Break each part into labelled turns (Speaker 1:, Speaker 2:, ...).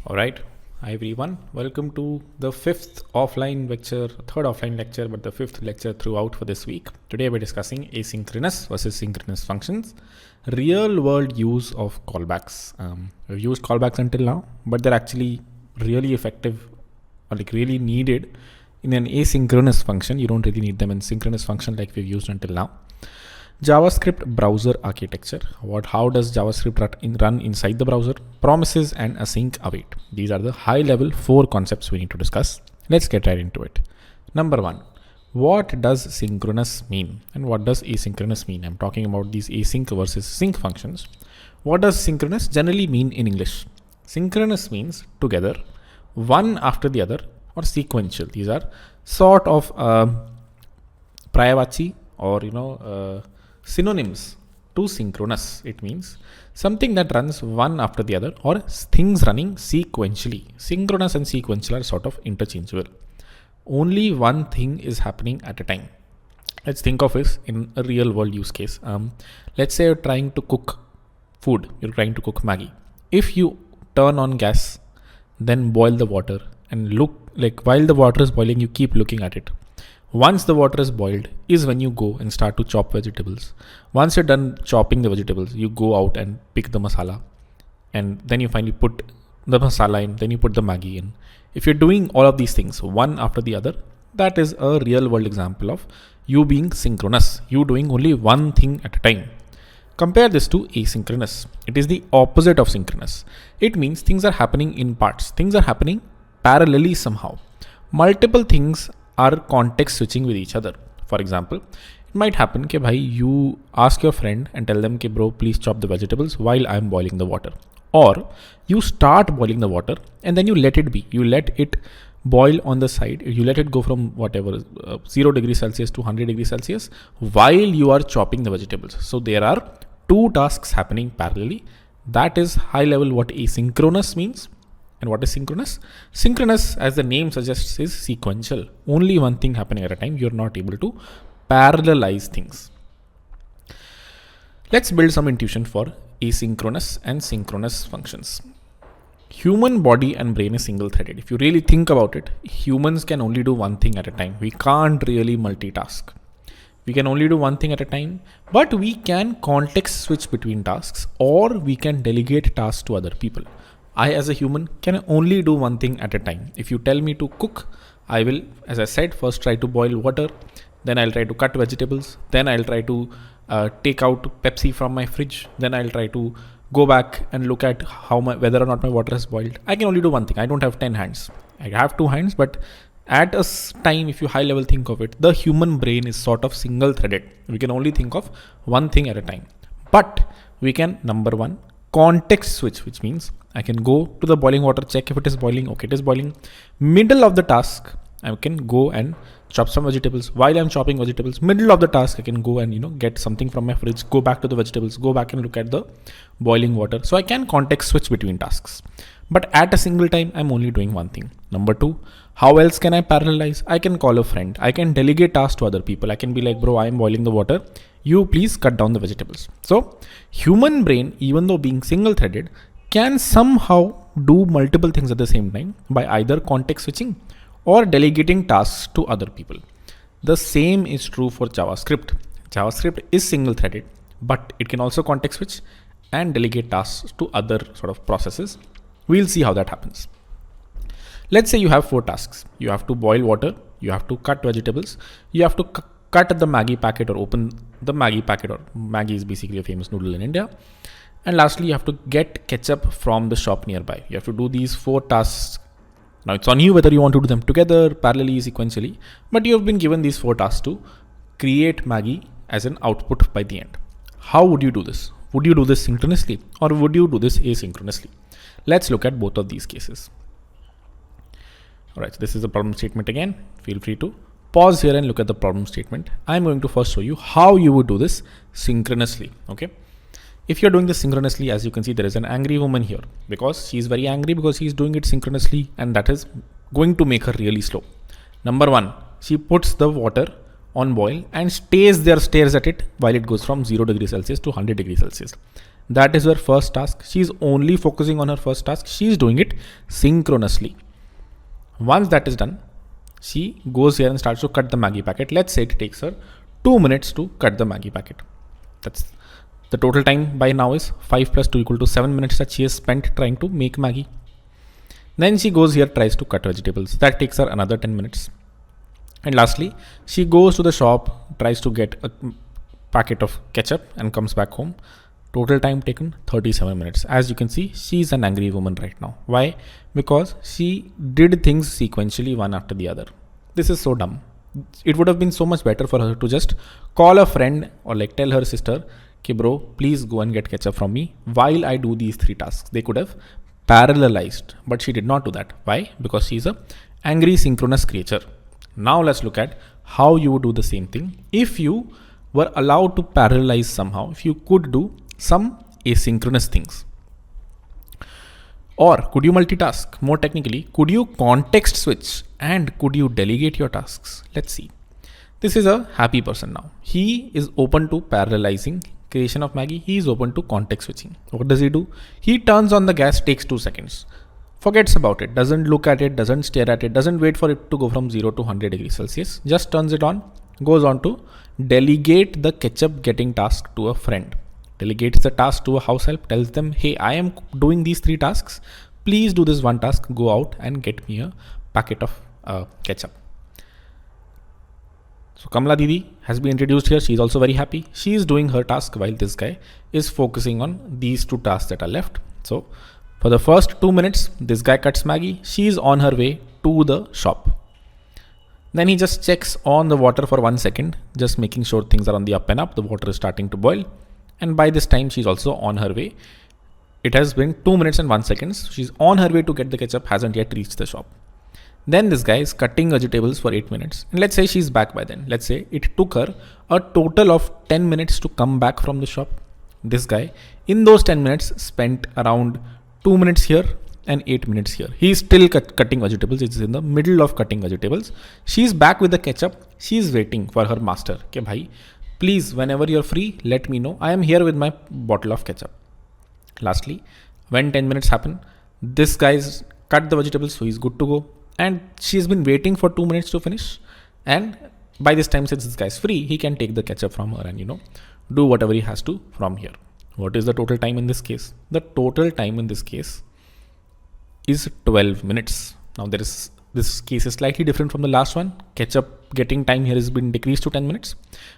Speaker 1: All right. Hi everyone. Welcome to the third offline lecture, but the fifth lecture throughout for this week. Today we're discussing asynchronous versus synchronous functions, real world use of callbacks. We've used callbacks until now, but they're actually really effective or like really needed in an asynchronous function. You don't really need them in synchronous function like we've used until now. JavaScript browser architecture. How does JavaScript run inside the browser? Promises and async await. These are the high level 4 concepts we need to discuss. Let's get right into it. Number 1. What does synchronous mean and what does asynchronous mean? I'm talking about these async versus sync functions. What does synchronous generally mean in English? Synchronous means together, one after the other, or sequential. These are sort of Prayavachi or synonyms to synchronous. It means something that runs one after the other or things running sequentially. Synchronous and sequential are sort of interchangeable. Only one thing is happening at a time. Let's think of this in a real world use case. Let's say you're trying to cook food. You're trying to cook Maggie. If you turn on gas, then boil the water and look like while the water is boiling, you keep looking at it. Once the water is boiled is when you go and start to chop vegetables. Once you're done chopping the vegetables, you go out and pick the masala. And then you finally put the masala in, then you put the Maggi in. If you're doing all of these things one after the other, that is a real world example of you being synchronous. You doing only one thing at a time. Compare this to asynchronous. It is the opposite of synchronous. It means things are happening in parts. Things are happening parallelly somehow. Multiple things are context switching with each other. For example, it might happen that you ask your friend and tell them, bro, please chop the vegetables while I'm boiling the water. Or you start boiling the water and then you let it be. You let it boil on the side. You let it go from 0 degrees Celsius to 100 degrees Celsius while you are chopping the vegetables. So there are two tasks happening parallelly. That is high level what asynchronous means. And what is synchronous? Synchronous, as the name suggests, is sequential. Only one thing happening at a time. You're not able to parallelize things. Let's build some intuition for asynchronous and synchronous functions. Human body and brain is single-threaded. If you really think about it, humans can only do one thing at a time. We can't really multitask. We can only do one thing at a time, but we can context switch between tasks or we can delegate tasks to other people. I as a human can only do one thing at a time. If you tell me to cook, I will, as I said, first try to boil water, then I'll try to cut vegetables, then I'll try to take out Pepsi from my fridge, then I'll try to go back and look at whether or not my water has boiled. I can only do one thing. I don't have 10 hands. I have 2 hands, but at a time, if you high level think of it, the human brain is sort of single threaded. We can only think of one thing at a time. But we can, number 1, context switch, which means I can go to the boiling water, check if it is boiling. Okay, it is boiling. Middle of the task, I can go and chop some vegetables. While I'm chopping vegetables, middle of the task, I can go and get something from my fridge, go back to the vegetables, go back and look at the boiling water. So I can context switch between tasks. But at a single time, I'm only doing one thing. Number 2, how else can I parallelize? I can call a friend. I can delegate tasks to other people. I can be like, bro, I'm boiling the water. You please cut down the vegetables. So human brain, even though being single threaded, can somehow do multiple things at the same time by either context switching or delegating tasks to other people. The same is true for JavaScript. JavaScript is single threaded, but it can also context switch and delegate tasks to other sort of processes. We'll see how that happens. Let's say you have 4 tasks. You have to boil water, you have to cut vegetables, you have to cut the Maggi packet or open the Maggi packet, or Maggi is basically a famous noodle in India. And lastly, you have to get ketchup from the shop nearby. You have to do these 4 tasks. Now it's on you whether you want to do them together, parallelly, sequentially, but you have been given these 4 tasks to create Maggi as an output by the end. How would you do this? Would you do this synchronously or would you do this asynchronously? Let's look at both of these cases. All right, so this is the problem statement again. Feel free to pause here and look at the problem statement. I'm going to first show you how you would do this synchronously. Okay. If you're doing this synchronously, as you can see, there is an angry woman here because she's very angry because she's doing it synchronously, and that is going to make her really slow. Number 1, she puts the water on boil and stares at it while it goes from 0 degrees Celsius to 100 degrees Celsius. That is her first task. She's only focusing on her first task. She's doing it synchronously. Once that is done, she goes here and starts to cut the Maggie packet. Let's say it takes her 2 minutes to cut the Maggie packet. That's the total time by now is 5 plus 2 equal to 7 minutes that she has spent trying to make Maggie. Then she goes here, tries to cut vegetables. That takes her another 10 minutes. And lastly, she goes to the shop, tries to get a packet of ketchup and comes back home. Total time taken 37 minutes. As you can see, she's an angry woman right now. Why? Because she did things sequentially one after the other. This is so dumb. It would have been so much better for her to just call a friend or like tell her sister, okay bro, please go and get ketchup from me while I do these 3 tasks. They could have parallelized, but she did not do that. Why? Because she's a angry synchronous creature. Now let's look at how you would do the same thing if you were allowed to parallelize somehow, if you could do some asynchronous things. Or could you multitask? More technically, could you context switch and could you delegate your tasks? Let's see. This is a happy person now. He is open to parallelizing creation of Maggie. He is open to context switching. What does he do? He turns on the gas, takes 2 seconds, forgets about it, doesn't look at it, doesn't stare at it, doesn't wait for it to go from 0 to 100 degrees Celsius, just turns it on, goes on to delegate the ketchup getting task to a friend. Delegates the task to a house help, tells them, hey, I am doing these 3 tasks. Please do this one task, go out and get me a packet of ketchup. So Kamala Didi has been introduced here. She's also very happy. She is doing her task while this guy is focusing on these 2 tasks that are left. So for the first 2 minutes, this guy cuts Maggie. She is on her way to the shop. Then he just checks on the water for 1 second, just making sure things are on the up and up. The water is starting to boil. And by this time, she's also on her way. It has been 2 minutes and 1 second. She's on her way to get the ketchup, hasn't yet reached the shop. Then this guy is cutting vegetables for 8 minutes. And let's say she's back by then. Let's say it took her a total of 10 minutes to come back from the shop. This guy, in those 10 minutes, spent around 2 minutes here and 8 minutes here. He's still cutting vegetables. It's in the middle of cutting vegetables. She's back with the ketchup. She's waiting for her master. Okay, bhai, please, whenever you're free, let me know. I am here with my bottle of ketchup. Lastly, when 10 minutes happen, this guy's cut the vegetables, so he's good to go. And she's been waiting for 2 minutes to finish. And by this time, since this guy's free, he can take the ketchup from her and, do whatever he has to from here. What is the total time in this case? The total time in this case is 12 minutes. Now this case is slightly different from the last one. Ketchup getting time here has been decreased to 10 minutes,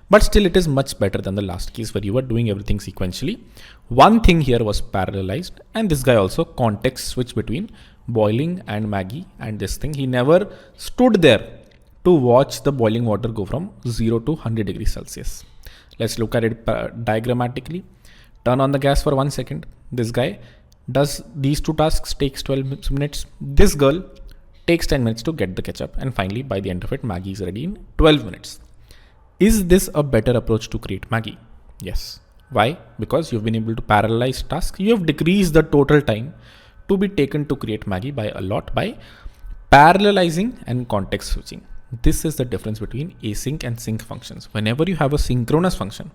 Speaker 1: but still it is much better than the last case where you were doing everything sequentially. One thing here was parallelized, and this guy also context switched between boiling and Maggie and this thing. He never stood there to watch the boiling water go from 0 to 100 degrees Celsius. Let's look at it diagrammatically. Turn on the gas for 1 second. This guy does these 2 tasks, takes 12 minutes. This girl takes 10 minutes to get the ketchup. And finally, by the end of it, Maggie is ready in 12 minutes. Is this a better approach to create Maggie? Yes. Why? Because you've been able to parallelize tasks. You have decreased the total time to be taken to create Maggie by a lot by parallelizing and context switching. This is the difference between async and sync functions. Whenever you have a synchronous function,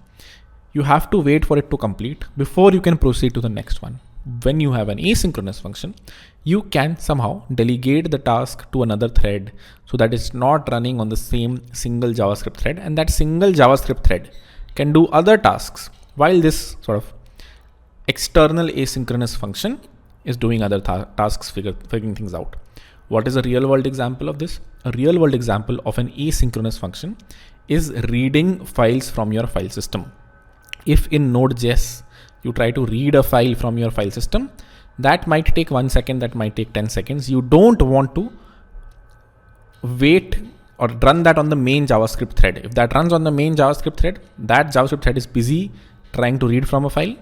Speaker 1: you have to wait for it to complete before you can proceed to the next one. When you have an asynchronous function, you can somehow delegate the task to another thread so that it's not running on the same single JavaScript thread, and that single JavaScript thread can do other tasks while this sort of external asynchronous function is doing other tasks, figuring things out. What is a real world example of this? A real world example of an asynchronous function is reading files from your file system. If in Node.js, you try to read a file from your file system, that might take 1 second, that might take 10 seconds. You don't want to wait or run that on the main JavaScript thread. If that runs on the main JavaScript thread, that JavaScript thread is busy trying to read from a file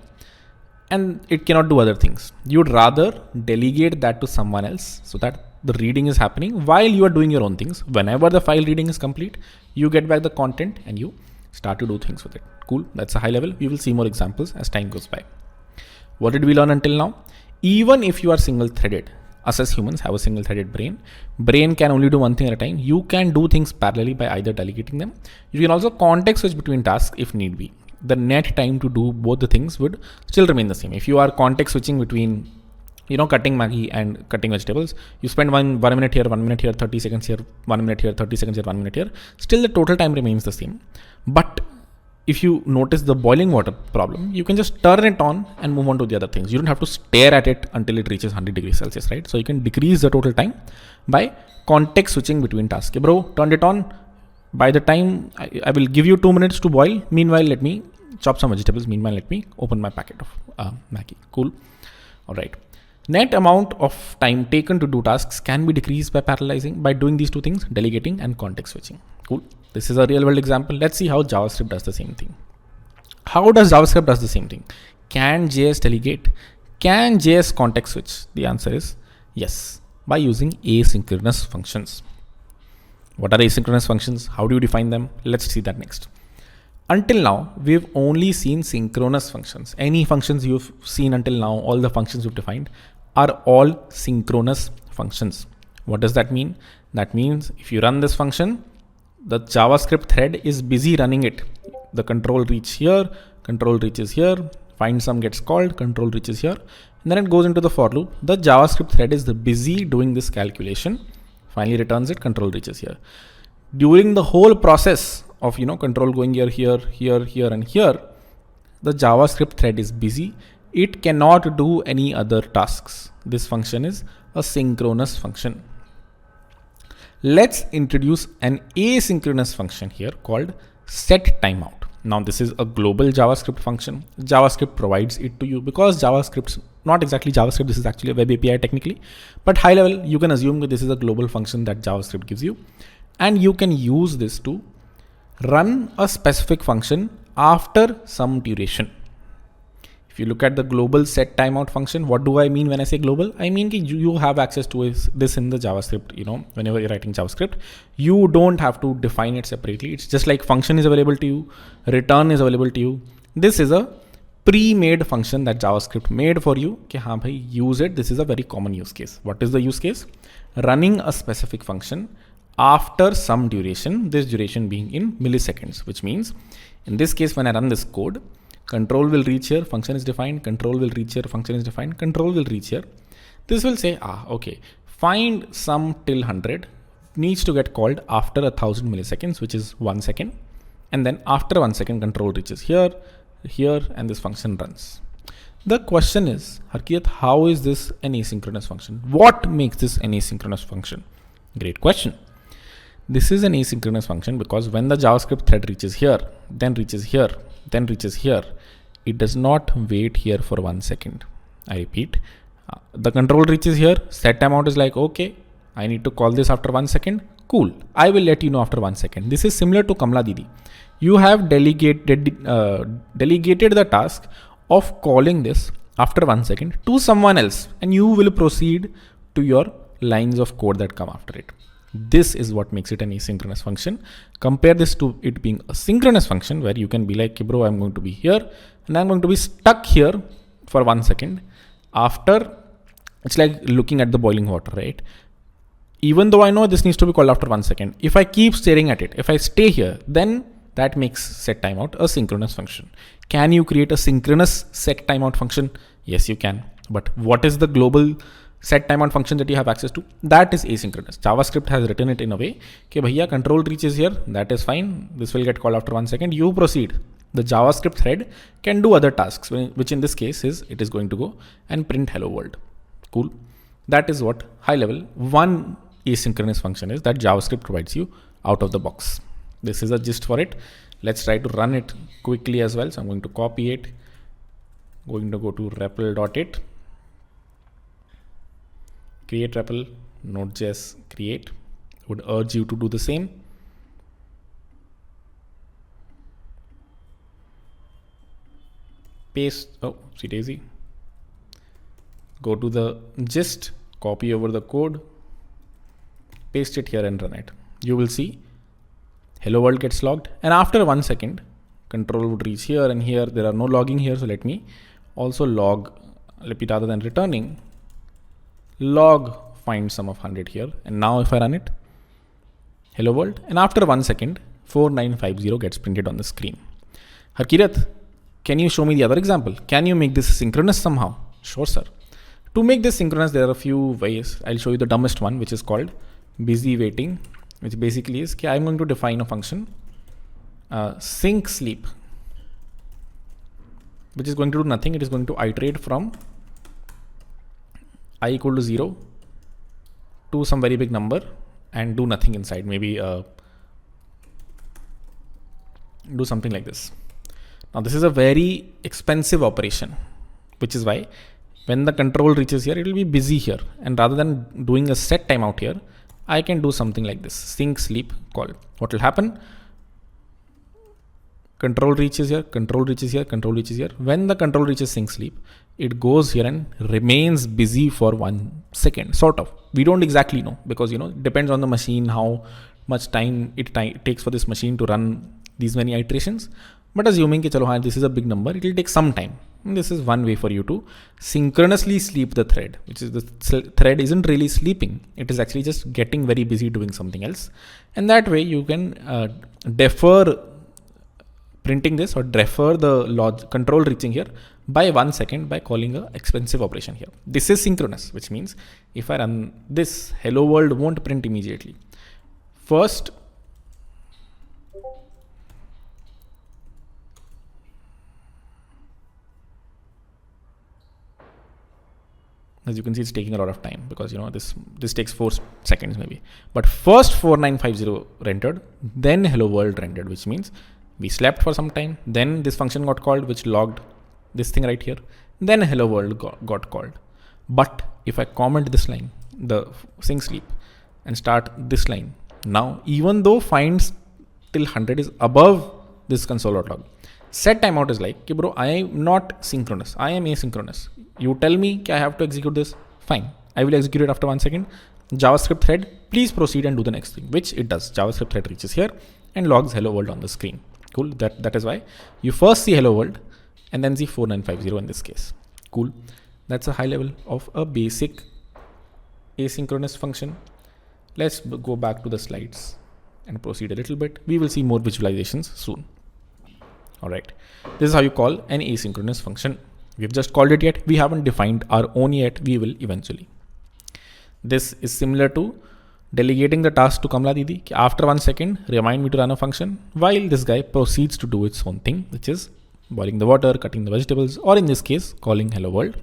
Speaker 1: and it cannot do other things. You'd rather delegate that to someone else so that the reading is happening while you are doing your own things. Whenever the file reading is complete, you get back the content and you start to do things with it. Cool. That's a high level. We will see more examples as time goes by. What did we learn until now? Even if you are single threaded, us as humans have a single threaded brain. Brain can only do one thing at a time. You can do things parallelly by either delegating them. You can also context switch between tasks if need be. the net time to do both the things would still remain the same. If you are context switching between, cutting Maggi and cutting vegetables, you spend one minute here, 1 minute here, 30 seconds here, 1 minute here, 30 seconds here, 1 minute here. Still the total time remains the same. But if you notice the boiling water problem, you can just turn it on and move on to the other things. You don't have to stare at it until it reaches 100 degrees Celsius, right? So you can decrease the total time by context switching between tasks. Okay, bro, turned it on. By the time I will give you 2 minutes to boil. Meanwhile, let me chop some vegetables. Meanwhile, let me open my packet of Maggi. Cool. All right. Net amount of time taken to do tasks can be decreased by parallelizing, by doing these two things, delegating and context switching. Cool. This is a real world example. Let's see how JavaScript does the same thing. How does JavaScript does the same thing? Can JS delegate? Can JS context switch? The answer is yes, by using asynchronous functions. What are asynchronous functions? How do you define them? Let's see that next. Until now, we've only seen synchronous functions. Any functions you've seen until now, all the functions you've defined are all synchronous functions. What does that mean? That means if you run this function, the JavaScript thread is busy running it. The control reach here, control reaches here, find sum gets called, control reaches here, and then it goes into the for loop. The JavaScript thread is busy doing this calculation, finally returns it, control reaches here. During the whole process of control going here, and here, the JavaScript thread is busy. It cannot do any other tasks. This function is a synchronous function. Let's introduce an asynchronous function here called set timeout. Now this is a global JavaScript function. JavaScript provides it to you because JavaScript's not exactly JavaScript. This is actually a web API technically, but high level, you can assume that this is a global function that JavaScript gives you, and you can use this to run a specific function after some duration. If you look at the global set timeout function, what do I mean when I say global? I mean you have access to this in the JavaScript. Whenever you're writing JavaScript, you don't have to define it separately. It's just like function is available to you, return is available to you. This is a pre-made function that JavaScript made for you. Okay, haan bhai, use it. This is a very common use case. What is the use case? Running a specific function after some duration, this duration being in milliseconds, which means in this case, when I run this code, control will reach here, function is defined, control will reach here, function is defined, control will reach here. This will say, okay, find sum till 100 needs to get called after 1000 milliseconds, which is 1 second. And then after 1 second, control reaches here, and this function runs. The question is, Harkiyat, how is this an asynchronous function? What makes this an asynchronous function? Great question. This is an asynchronous function because when the JavaScript thread reaches here, then reaches here, then reaches here, it does not wait here for 1 second. I repeat, the control reaches here, set timeout is like, okay, I need to call this after 1 second. Cool. I will let you know after 1 second. This is similar to Kamla Didi. You have delegated the task of calling this after 1 second to someone else, and you will proceed to your lines of code that come after it. This is what makes it an asynchronous function. Compare this to it being a synchronous function where you can be like, bro, I'm going to be here and I'm going to be stuck here for 1 second. After, it's like looking at the boiling water, right? Even though I know this needs to be called after 1 second, if I keep staring at it, if I stay here, then that makes set timeout a synchronous function. Can you create a synchronous set timeout function? Yes, you can. But what is the global set timeout function that you have access to? That is asynchronous. JavaScript has written it in a way, okay, bhaiya, control reaches here, that is fine. This will get called after 1 second. You proceed. The JavaScript thread can do other tasks, which in this case is it is going to go and print hello world. Cool. That is what high level one asynchronous function is that JavaScript provides you out of the box. This is a gist for it. Let's try to run it quickly as well. So I'm going to copy it, going to go to REPL.it, create REPL, Node.js create. Would urge you to do the same. Paste, oh, see daisy. Go to the gist, copy over the code, paste it here and run it. You will see hello world gets logged, and after 1 second, control would reach here and here. There are no logging here, so let me also log, rather than returning, log find sum of 100 here. And now if I run it, hello world, and after 1 second, 4950 gets printed on the screen. Harkirat, can you show me the other example? Can you make this synchronous somehow? Sure, sir. To make this synchronous, there are a few ways. I'll show you the dumbest one, which is called busy waiting, which basically is I'm going to define a function sync sleep, which is going to do nothing. It is going to iterate from I equal to 0 to some very big number and do nothing inside. Maybe do something like this. Now this is a very expensive operation, which is why when the control reaches here, it will be busy here. And rather than doing a set timeout here, I can do something like this, sync sleep call. What will happen? Control reaches here, control reaches here, control reaches here. When the control reaches sync sleep, it goes here and remains busy for 1 second, sort of. We don't exactly know because, it depends on the machine, how much time it takes for this machine to run these many iterations. But assuming that this is a big number, it will take some time. And this is one way for you to synchronously sleep the thread, which is the thread isn't really sleeping. It is actually just getting very busy doing something else. And that way you can defer printing this or defer the control reaching here by 1 second by calling a expensive operation here. This is synchronous, which means if I run this, hello world won't print immediately. First, as you can see, it's taking a lot of time because this takes 4 seconds maybe. But first 4950 rendered, then hello world rendered, which means we slept for some time. Then this function got called, which logged this thing right here. Then hello world got called. But if I comment this line, the sync sleep, and start this line, now even though finds till 100 is above this console.log, set timeout is like, okay, bro, I am not synchronous. I am asynchronous. You tell me I have to execute this. Fine. I will execute it after 1 second. JavaScript thread, please proceed and do the next thing, which it does. JavaScript thread reaches here and logs hello world on the screen. Cool. That is why you first see hello world and then see 4950 in this case. Cool. That's a high level of a basic asynchronous function. Let's go back to the slides and proceed a little bit. We will see more visualizations soon. All right. This is how you call an asynchronous function. We've just called it yet. We haven't defined our own yet. We will eventually. This is similar to delegating the task to Kamala Didi. After 1 second, remind me to run a function while this guy proceeds to do its own thing, which is boiling the water, cutting the vegetables, or in this case, calling hello world.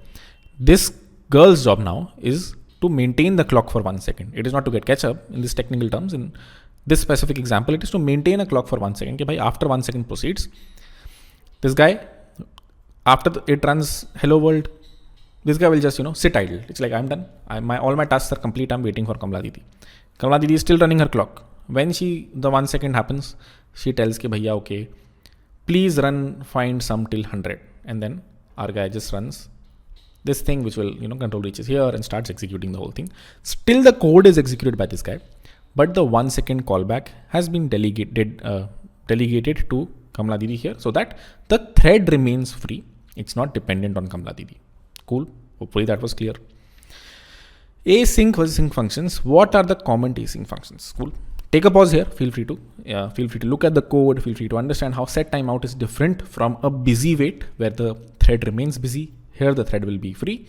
Speaker 1: This girl's job now is to maintain the clock for 1 second. It is not to get catch up in this technical terms. In this specific example, it is to maintain a clock for 1 second. Okay, after 1 second proceeds, this guy, after it runs hello world, this guy will just, sit idle. It's like, I'm done. All my tasks are complete. I'm waiting for Kamala Didi. Kamala Didi is still running her clock. When the 1 second happens, she tells ki bhaiya, okay, please find sum till 100. And then our guy just runs this thing, which will, control reaches here and starts executing the whole thing. Still the code is executed by this guy, but the 1 second callback has been delegated to Kamala Didi here so that the thread remains free. It's not dependent on Kamala Didi. Cool. Hopefully that was clear. Async versus sync functions. What are the common async functions? Cool. Take a pause here. Feel free to look at the code. Feel free to understand how set timeout is different from a busy wait where the thread remains busy. Here the thread will be free.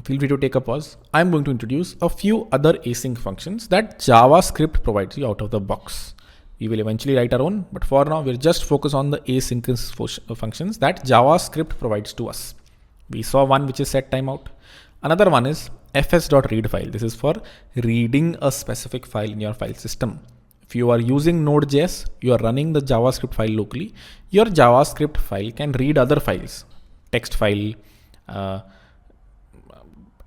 Speaker 1: Feel free to take a pause. I'm going to introduce a few other async functions that JavaScript provides you out of the box. We will eventually write our own, but for now we'll just focus on the async functions that JavaScript provides to us. We saw one which is set timeout. Another one is fs.read file. This is for reading a specific file in your file system. If you are using Node.js, you are running the JavaScript file locally. Your JavaScript file can read other files, text file,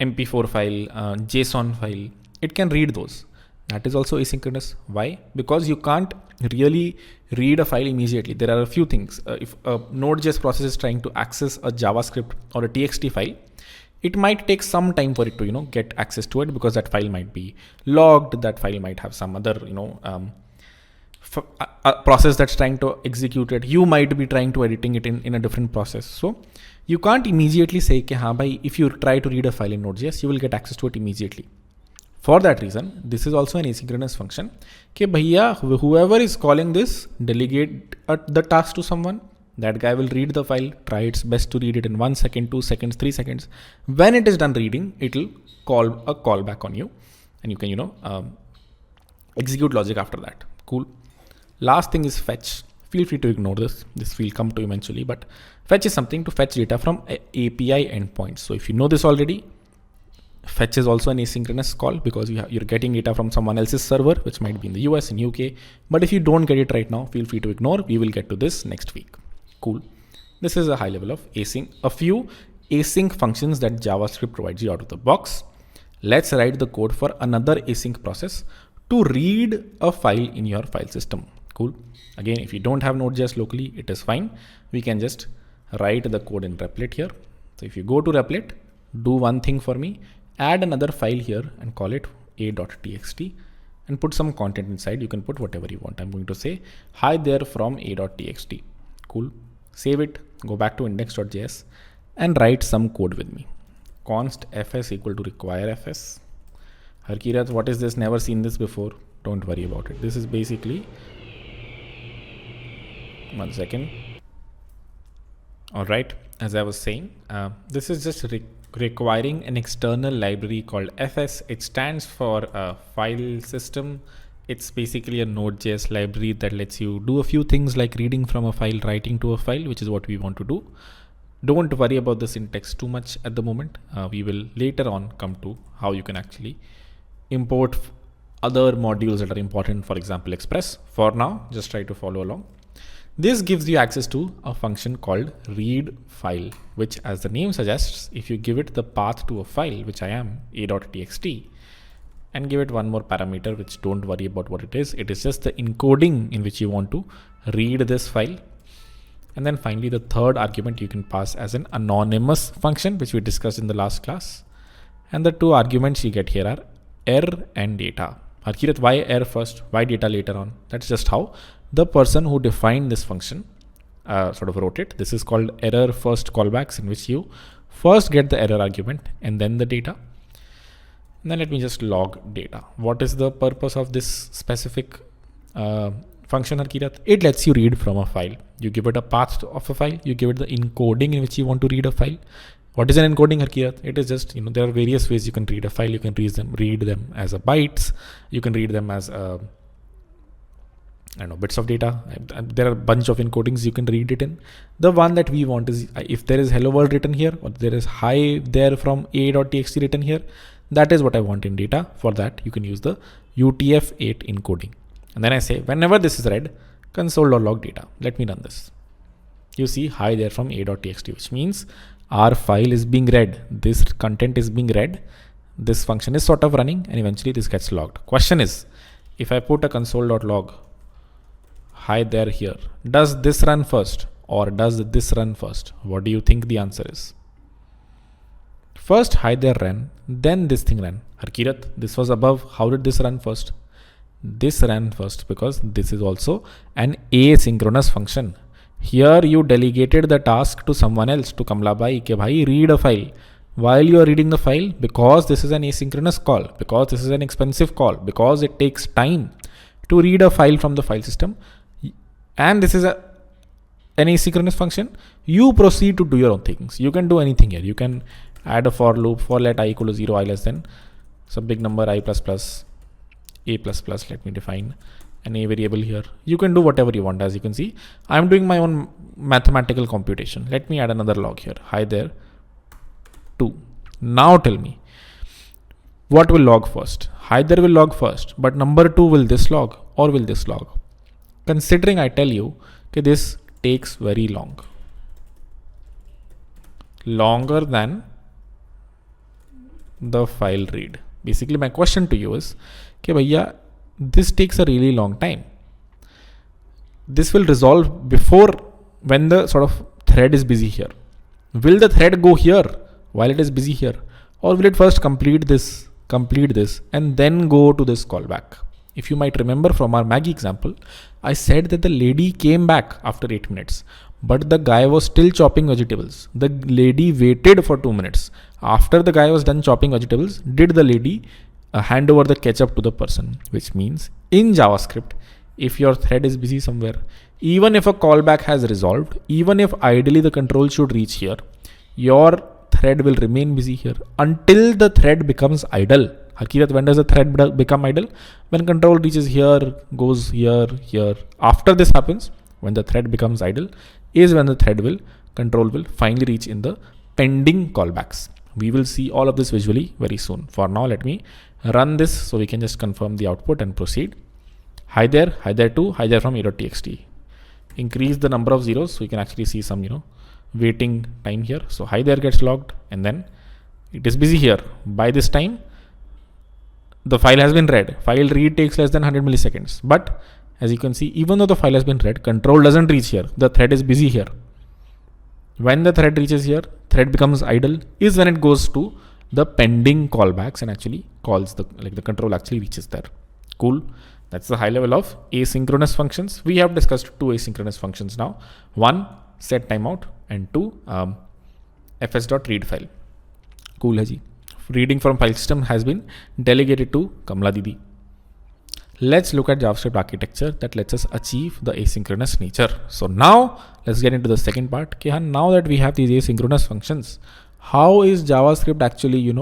Speaker 1: MP4 file, JSON file. It can read those. That is also asynchronous. Why? Because you can't really read a file immediately. There are a few things. If a Node.js process is trying to access a JavaScript or a TXT file, it might take some time for it to, get access to it because that file might be logged. That file might have some other, a process that's trying to execute it. You might be trying to editing it in a different process. So you can't immediately say, if you try to read a file in Node.js, you will get access to it immediately. For that reason, this is also an asynchronous function. Okay, bhaiya, whoever is calling this, delegate the task to someone. That guy will read the file, try its best to read it in 1 second, 2 seconds, 3 seconds. When it is done reading, it will call a callback on you, and you can, execute logic after that. Cool. Last thing is fetch. Feel free to ignore this. This will come to eventually, but fetch is something to fetch data from API endpoints. So if you know this already, fetch is also an asynchronous call because you're getting data from someone else's server, which might be in the US, in UK. But if you don't get it right now, feel free to ignore. We will get to this next week. Cool. This is a high level of async, a few async functions that JavaScript provides you out of the box. Let's write the code for another async process to read a file in your file system. Cool. Again, if you don't have Node.js locally, it is fine. We can just write the code in Replit here. So if you go to Replit, do one thing for me, add another file here and call it a.txt and put some content inside. You can put whatever you want. I'm going to say, hi there from a.txt. Cool. Save it, go back to index.js and write some code with me. Const fs equal to require fs. Harkirat, what is this? Never seen this before. Don't worry about it. This is basically, 1 second. All right. As I was saying, this is just requiring an external library called fs. It stands for file system. It's basically a Node.js library that lets you do a few things like reading from a file, writing to a file, which is what we want to do. Don't worry about the syntax too much at the moment. We will later on come to how you can actually import other modules that are important, for example, Express. For now, just try to follow along. This gives you access to a function called read file, which, as the name suggests, if you give it the path to a file, which I am a.txt, and give it one more parameter, which don't worry about what it is. It is just the encoding in which you want to read this file. And then finally, the third argument you can pass as an anonymous function, which we discussed in the last class. And the two arguments you get here are err and data. Harkirat, why err first? Why data later on? That's just how the person who defined this function sort of wrote it. This is called error first callbacks, in which you first get the error argument and then the data. And then let me just log data. What is the purpose of this specific function, Harkirat? It lets you read from a file. You give it a path of a file. You give it the encoding in which you want to read a file. What is an encoding, Harkirat? It is just, there are various ways you can read a file. You can read them as a bytes. You can read them as bits of data. There are a bunch of encodings you can read it in. The one that we want is if there is hello world written here, or there is hi there from a.txt written here, that is what I want in data. For that, you can use the UTF-8 encoding. And then I say, whenever this is read, console.log data. Let me run this. You see hi there from a.txt, which means our file is being read. This content is being read. This function is sort of running, and eventually this gets logged. Question is, if I put a console.log hi there here, does this run first or does this run first? What do you think the answer is? First hi there ran, then this thing ran. Harkirat, this was above. How did this run first? This ran first because this is also an asynchronous function. Here you delegated the task to someone else, to Kamla Bai, ke bhai read a file. While you are reading the file, because this is an asynchronous call, because this is an expensive call, because it takes time to read a file from the file system, and this is an asynchronous function, you proceed to do your own things. You can do anything here. You can add a for loop, for let I equal to 0, I less than some big number, I plus plus, a plus plus. Let me define an a variable here. You can do whatever you want. As you can see, I'm doing my own mathematical computation. Let me add another log here. Hi there, 2. Now tell me, what will log first? Hi there will log first, but number 2, will this log or will this log? Considering I tell you, okay, this takes very long. Longer than the file read. Basically, my question to you is, okay, bhaiya, this takes a really long time. This will resolve before, when the sort of thread is busy here. Will the thread go here while it is busy here, or will it first complete this, and then go to this callback? If you might remember from our Maggie example, I said that the lady came back after 8 minutes, but the guy was still chopping vegetables. The lady waited for 2 minutes. After the guy was done chopping vegetables, did the lady hand over the ketchup to the person, which means in JavaScript, if your thread is busy somewhere, even if a callback has resolved, even if ideally the control should reach here, your thread will remain busy here until the thread becomes idle. Hakirat, when does the thread become idle? When control reaches here, goes here, here. After this happens, when the thread becomes idle, is when the control will finally reach in the pending callbacks. We will see all of this visually very soon. For now, let me run this so we can just confirm the output and proceed. Hi there to hi there from a.txt. Increase the number of zeros so you can actually see some, waiting time here. So hi there gets logged and then it is busy here. By this time, the file has been read. File read takes less than 100 milliseconds. But as you can see, even though the file has been read, control doesn't reach here. The thread is busy here. When the thread reaches here, thread becomes idle is when it goes to the pending callbacks and actually calls the control actually reaches there. Cool. That's the high level of asynchronous functions. We have discussed two asynchronous functions now. One, set timeout, and two, fs.read file. Cool hai ji. Reading from file system has been delegated to Kamla Didi. Let's look at JavaScript architecture that lets us achieve the asynchronous nature. So now let's get into the second part. Now that we have these asynchronous functions, how is JavaScript actually,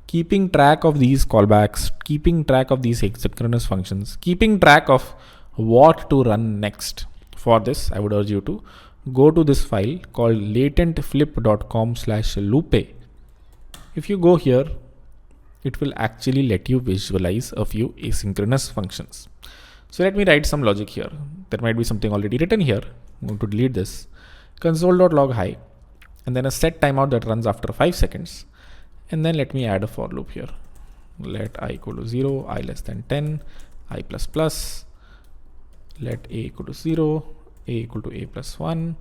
Speaker 1: keeping track of these callbacks, keeping track of these asynchronous functions, keeping track of what to run next? For this, I would urge you to go to this file called latentflip.com/loop. If you go here, it will actually let you visualize a few asynchronous functions. So let me write some logic here. There might be something already written here. I'm going to delete this. Console.log hi, and then a set timeout that runs after 5 seconds. And then let me add a for loop here. Let I equal to 0, I less than 10, I plus plus. Let a equal to 0, a equal to a plus 1.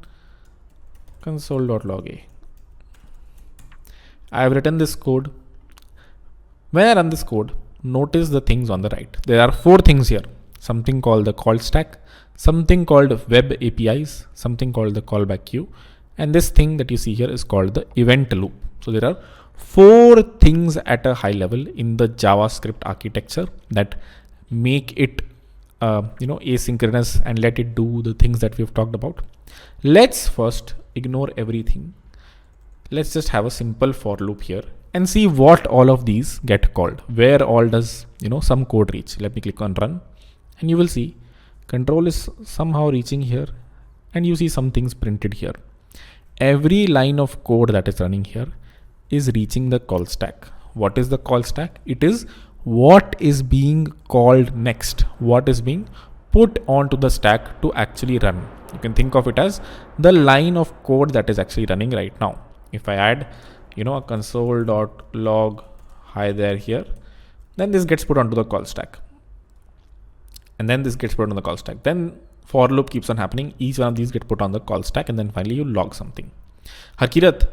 Speaker 1: Console.log a. I have written this code. When I run this code, notice the things on the right. There are 4 things here. Something called the call stack, something called web APIs, something called the callback queue, and this thing that you see here is called the event loop. So there are 4 things at a high level in the JavaScript architecture that make it asynchronous and let it do the things that we've talked about. Let's first ignore everything. Let's just have a simple for loop here and see what all of these get called. Where all does some code reach? Let me click on run and you will see control is somehow reaching here and you see some things printed here. Every line of code that is running here is reaching the call stack. What is the call stack? It is what is being called next, what is being put onto the stack to actually run. You can think of it as the line of code that is actually running right now. If I add a console.log hi there here, then this gets put onto the call stack. And then this gets put on the call stack. Then for loop keeps on happening. Each one of these get put on the call stack and then finally you log something. Harkirat,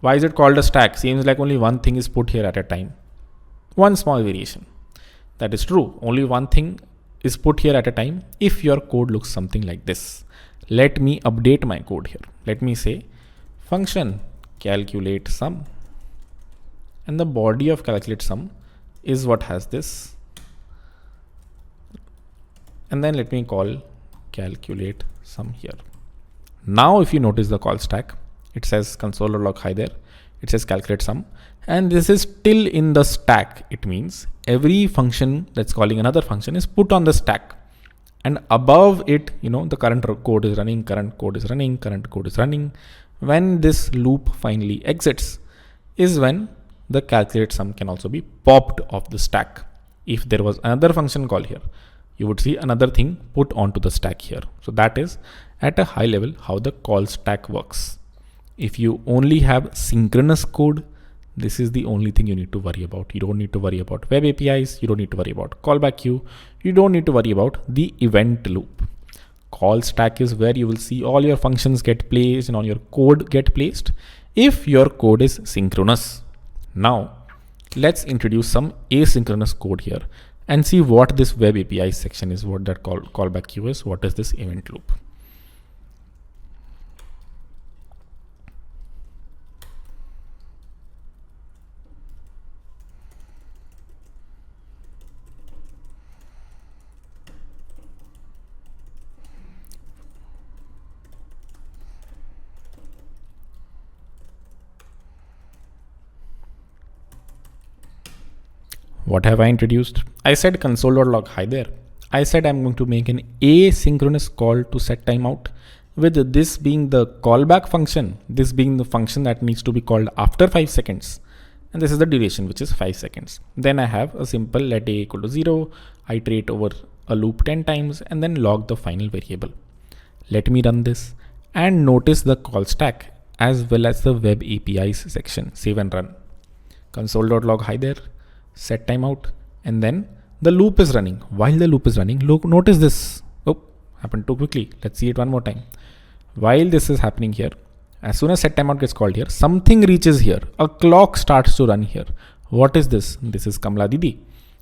Speaker 1: why is it called a stack? Seems like only one thing is put here at a time. One small variation. That is true. Only one thing is put here at a time if your code looks something like this. Let me update my code here. Let me say function calculate sum, and the body of calculate sum is what has this, and then let me call calculate sum here. Now if you notice the call stack, it says console.log hi there, it says calculate sum, and this is still in the stack. It means every function that's calling another function is put on the stack, and above it the current code is running, current code is running, current code is running. When this loop finally exits is when the calculate sum can also be popped off the stack. If there was another function call here, you would see another thing put onto the stack here. So that is at a high level how the call stack works. If you only have synchronous code, this is the only thing you need to worry about. You don't need to worry about web APIs. You don't need to worry about callback queue. You don't need to worry about the event loop. Call stack is where you will see all your functions get placed and all your code get placed if your code is synchronous. Now let's introduce some asynchronous code here and see what this web API section is, what that callback queue is, what is this event loop. What have I introduced? I said console.log. Hi there. I said I'm going to make an asynchronous call to set timeout, with this being the callback function, this being the function that needs to be called after 5 seconds. And this is the duration, which is 5 seconds. Then I have a simple let a equal to 0, iterate over a loop 10 times, and then log the final variable. Let me run this and notice the call stack as well as the web APIs section. Save and run. Console.log. Hi there. Set timeout, and then the loop is running. While the loop is running, look, notice this. Oh, happened too quickly. Let's see it one more time. While this is happening here, as soon as set timeout gets called here, something reaches here. A clock starts to run here. What is this? This is Kamla Didi.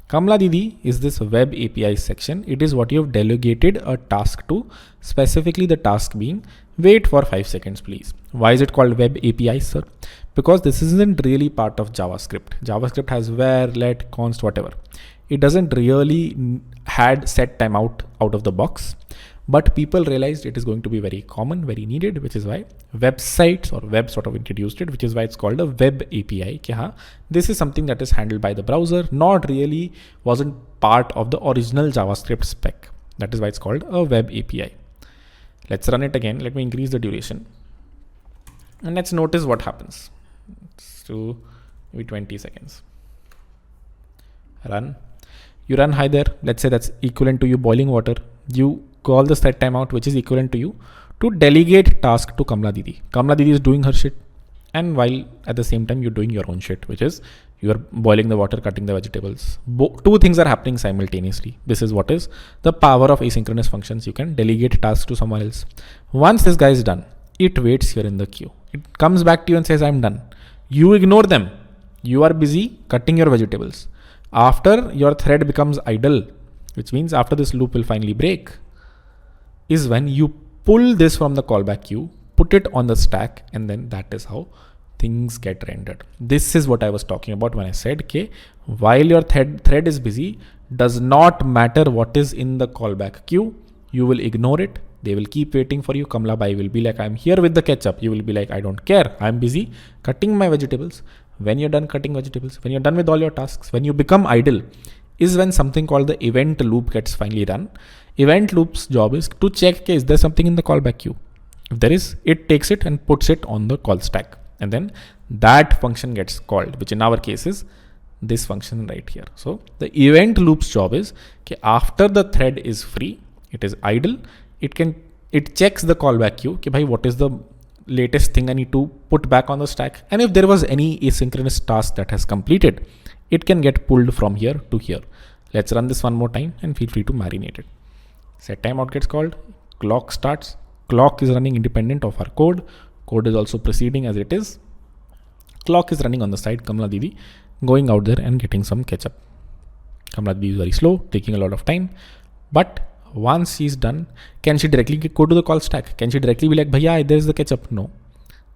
Speaker 1: Kamla Didi is this web API section. It is what you have delegated a task to, specifically the task being wait for 5 seconds, please. Why is it called web API, sir? Because this isn't really part of JavaScript. JavaScript has where, let, const, whatever. It doesn't really had set timeout out of the box, but people realized it is going to be very common, very needed, which is why websites or web sort of introduced it, which is why it's called a web API. This is something that is handled by the browser, not really wasn't part of the original JavaScript spec. That is why it's called a web API. Let's run it again. Let me increase the duration. And let's notice what happens. To maybe 20 seconds. Run. You run hi there. Let's say that's equivalent to you boiling water. You call the set timeout, which is equivalent to you to delegate task to Kamla Didi. Kamla Didi is doing her shit, and while at the same time you're doing your own shit, which is you are boiling the water, cutting the vegetables. Two things are happening simultaneously. This is what is the power of asynchronous functions. You can delegate tasks to someone else. Once this guy is done, it waits here in the queue. It comes back to you and says, I'm done. You ignore them. You are busy cutting your vegetables. After your thread becomes idle, which means after this loop will finally break, is when you pull this from the callback queue, put it on the stack, and then that is how things get rendered. This is what I was talking about when I said, okay, while your thread is busy, does not matter what is in the callback queue, you will ignore it. They will keep waiting for you. Kamla Bai will be like, I'm here with the ketchup. You will be like, I don't care. I'm busy cutting my vegetables. When you're done cutting vegetables, when you're done with all your tasks, when you become idle, is when something called the event loop gets finally run. Event loop's job is to check, okay, is there something in the callback queue? If there is, it takes it and puts it on the call stack. And then that function gets called, which in our case is this function right here. So the event loop's job is, okay, after the thread is free, it is idle, it checks the callback queue. Okay, bhai, what is the latest thing I need to put back on the stack? And if there was any asynchronous task that has completed, it can get pulled from here to here. Let's run this one more time and feel free to marinate it. Set timeout gets called, clock starts, clock is running independent of our code. Code is also proceeding as it is. Clock is running on the side, Kamla Didi going out there and getting some ketchup. Kamla Didi is very slow, taking a lot of time, but once she's done, can she directly go to the call stack? Can she directly be like, Bhaiya, there's the ketchup? No.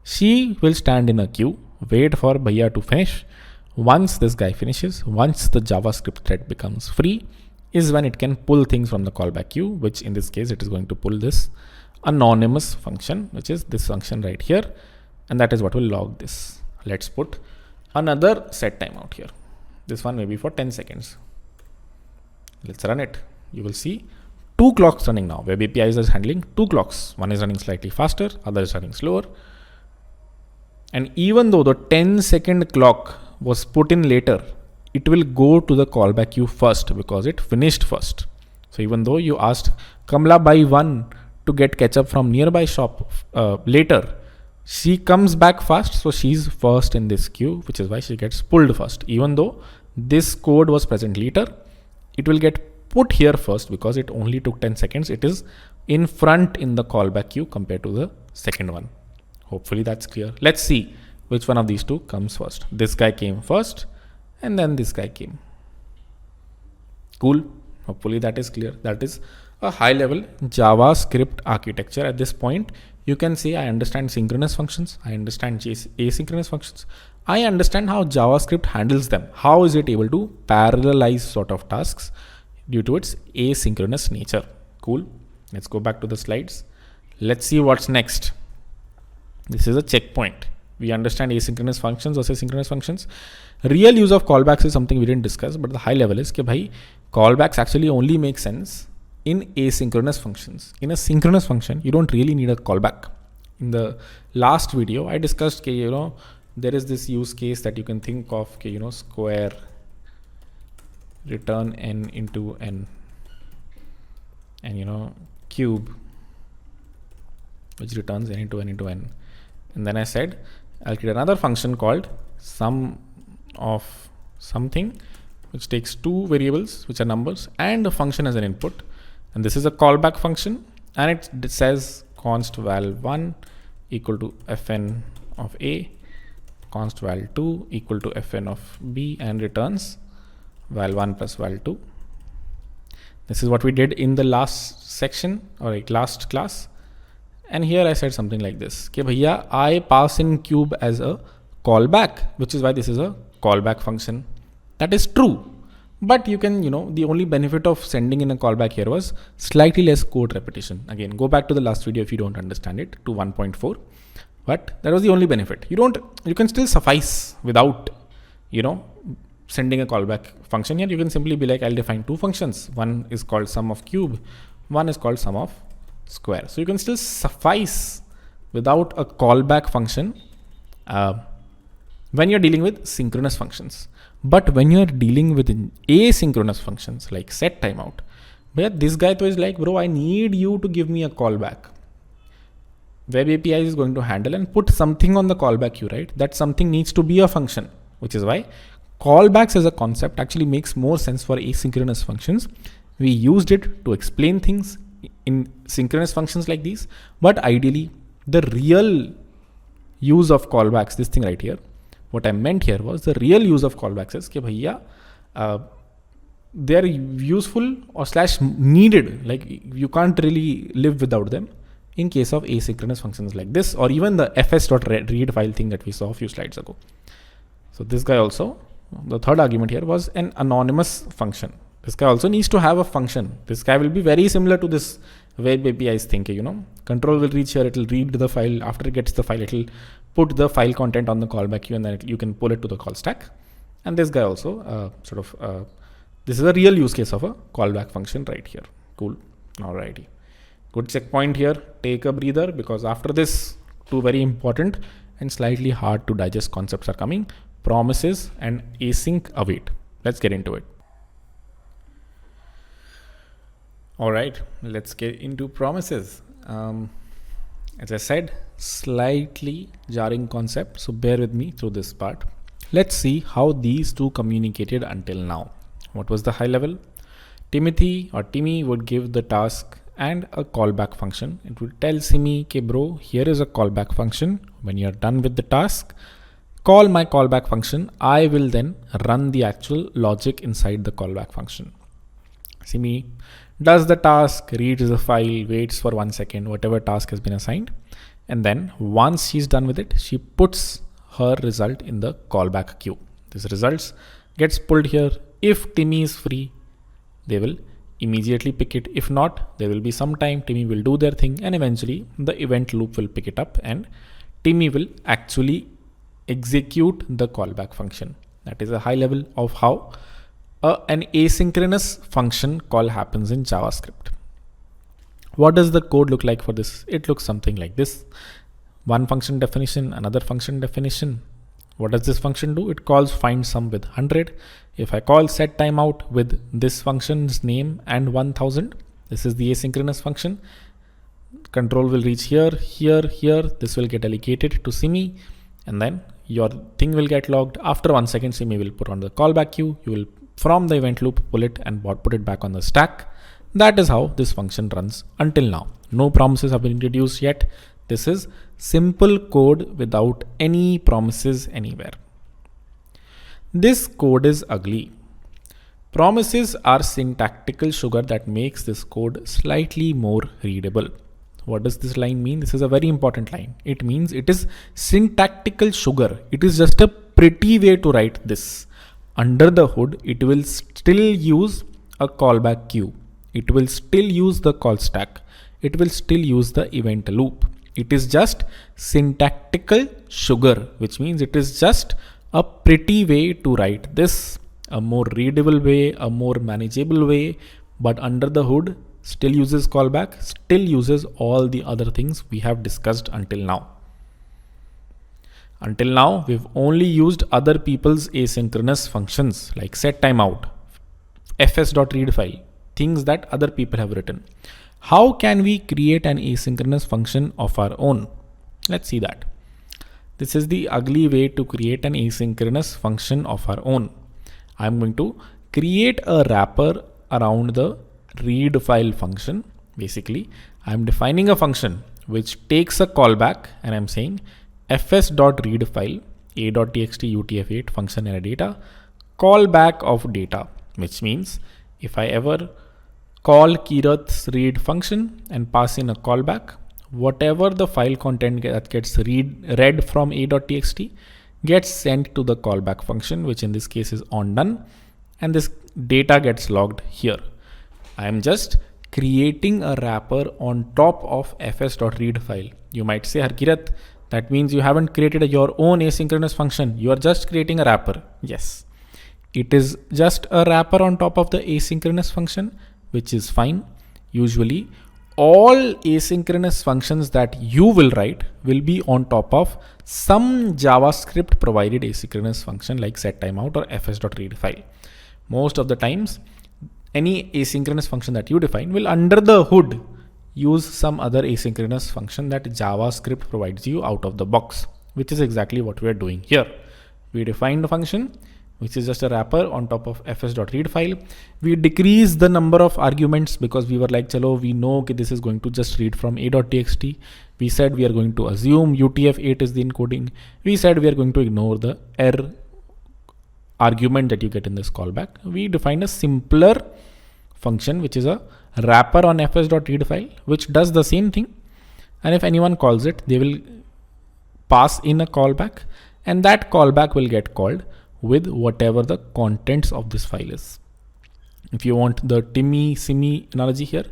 Speaker 1: She will stand in a queue, wait for Bhaiya to finish. Once this guy finishes, once the JavaScript thread becomes free, is when it can pull things from the callback queue, which in this case, it is going to pull this anonymous function, which is this function right here. And that is what will log this. Let's put another set timeout here. This one may be for 10 seconds. Let's run it. You will see 2 clocks running now. Web APIs is handling 2 clocks. One is running slightly faster, other is running slower. And even though the 10-second clock was put in later, it will go to the callback queue first because it finished first. So even though you asked Kamla Bai 1 to get ketchup from nearby shop later, she comes back fast. So she's first in this queue, which is why she gets pulled first. Even though this code was present later, it will get put here first because it only took 10 seconds. It is in front in the callback queue compared to the second one. Hopefully that's clear. Let's see which one of these two comes first. This guy came first and then this guy came. Cool. Hopefully that is clear. That is a high level JavaScript architecture. At this point, you can say I understand synchronous functions. I understand asynchronous functions. I understand how JavaScript handles them. How is it able to parallelize sort of tasks due to its asynchronous nature? Cool. Let's go back to the slides. Let's see what's next. This is a checkpoint. We understand asynchronous functions versus synchronous functions. Real use of callbacks is something we didn't discuss, but the high level is that bhai, callbacks actually only make sense in asynchronous functions. In a synchronous function, you don't really need a callback. In the last video, I discussed there is this use case that you can think of, square return n into n, and cube, which returns n into n into n. And then I said I'll create another function called sum of something, which takes two variables which are numbers and a function as an input. And this is a callback function, and it says const val1 equal to fn of a, const val2 equal to fn of b, and returns val1 plus val2. This is what we did in the last section, or like last class. And here I said something like this, okay, bhaiya, I pass in cube as a callback, which is why this is a callback function. That is true. But you can, the only benefit of sending in a callback here was slightly less code repetition. Again, go back to the last video if you don't understand it, to 1.4. But that was the only benefit. You can still suffice without, sending a callback function here. You can simply be like, I'll define two functions. One is called sum of cube. One is called sum of square. So you can still suffice without a callback function when you're dealing with synchronous functions. But when you're dealing with asynchronous functions like set timeout, but this guy is like, bro, I need you to give me a callback. Web API is going to handle and put something on the callback queue, right? That something needs to be a function, which is why callbacks as a concept actually makes more sense for asynchronous functions. We used it to explain things in synchronous functions like these, but ideally the real use of callbacks, this thing right here, what I meant here was the real use of callbacks is that bhaiya, they are useful or / needed. Like you can't really live without them in case of asynchronous functions like this, or even the fs.read file thing that we saw a few slides ago. So this guy also, the third argument here was an anonymous function. This guy also needs to have a function. This guy will be very similar to this web API's thing, control will reach here, it will read the file. After it gets the file, it will put the file content on the callback queue, and then you can pull it to the call stack. And this guy also this is a real use case of a callback function right here. Cool. Alrighty. Good checkpoint here. Take a breather, because after this, two very important and slightly hard to digest concepts are coming: promises and async await. Let's get into it. All right, let's get into promises. As I said, slightly jarring concept, so bear with me through this part. Let's see how these two communicated until now. What was the high level? Timmy would give the task and a callback function. It would tell Simi, okay bro, here is a callback function. When you're done with the task, call my callback function. I will then run the actual logic inside the callback function. Simi does the task, reads the file, waits for 1 second, whatever task has been assigned. And then once she's done with it, she puts her result in the callback queue. This results gets pulled here. If Timmy is free, they will immediately pick it. If not, there will be some time, Timmy will do their thing, and eventually the event loop will pick it up and Timmy will actually execute the callback function. That is a high level of how an asynchronous function call happens in JavaScript. What does the code look like for this? It looks something like this. One function definition, another function definition. What does this function do? It calls find sum with 100. If I call set timeout with this function's name and 1000, this is the asynchronous function. Control will reach here, here, here. This will get allocated to Simi, and then your thing will get logged. After 1 second, Simi will put on the callback queue. You will, from the event loop, pull it and put it back on the stack. That is how this function runs until now. No promises have been introduced yet. This is simple code without any promises anywhere. This code is ugly. Promises are syntactical sugar that makes this code slightly more readable. What does this line mean? This is a very important line. It means it is syntactical sugar. It is just a pretty way to write this. Under the hood, it will still use a callback queue. It will still use the call stack. It will still use the event loop. It is just syntactical sugar, which means it is just a pretty way to write this, a more readable way, a more manageable way, but under the hood still uses callback, still uses all the other things we have discussed until now. Until now, we've only used other people's asynchronous functions like set timeout, fs.read file, things that other people have written. How can we create an asynchronous function of our own? Let's see that. This is the ugly way to create an asynchronous function of our own. I'm going to create a wrapper around the read file function. Basically, I'm defining a function which takes a callback and I'm saying fs.read file a.txt utf8 function error data callback of data, which means if I ever call Kirath's read function and pass in a callback, whatever the file content that gets read from a.txt gets sent to the callback function, which in this case is onDone, and this data gets logged here. I am just creating a wrapper on top of fs.read file. You might say, Harkirath, that means you haven't created your own asynchronous function. You are just creating a wrapper. Yes, it is just a wrapper on top of the asynchronous function, which is fine. Usually, all asynchronous functions that you will write will be on top of some JavaScript provided asynchronous function like setTimeout or fs.read file. Most of the times, any asynchronous function that you define will under the hood use some other asynchronous function that JavaScript provides you out of the box, which is exactly what we are doing here. We defined a function which is just a wrapper on top of fs.read file. We decrease the number of arguments because we were like, chalo, we know that this is going to just read from a.txt. We said we are going to assume UTF-8 is the encoding. We said we are going to ignore the error argument that you get in this callback. We defined a simpler function, which is a wrapper on fs.read file, which does the same thing. And if anyone calls it, they will pass in a callback, and that callback will get called with whatever the contents of this file is. If you want the Timmy Simi analogy here,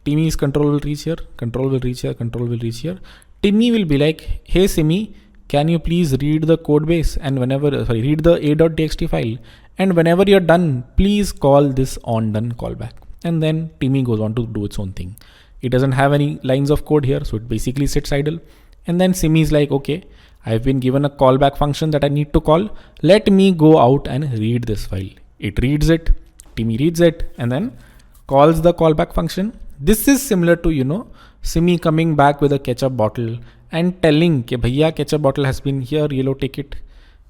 Speaker 1: Timmy's control will reach here, control will reach here, control will reach here. Timmy will be like, hey Simi, can you please read the code base and read the a.txt file, and whenever you're done, please call this onDone callback. And then Timmy goes on to do its own thing. It doesn't have any lines of code here, so it basically sits idle. And then Simi is like, okay, I've been given a callback function that I need to call. Let me go out and read this file. It reads it, Timmy reads it, and then calls the callback function. This is similar to, Simi coming back with a ketchup bottle and telling कि भैया ketchup bottle has been here, yellow, take it.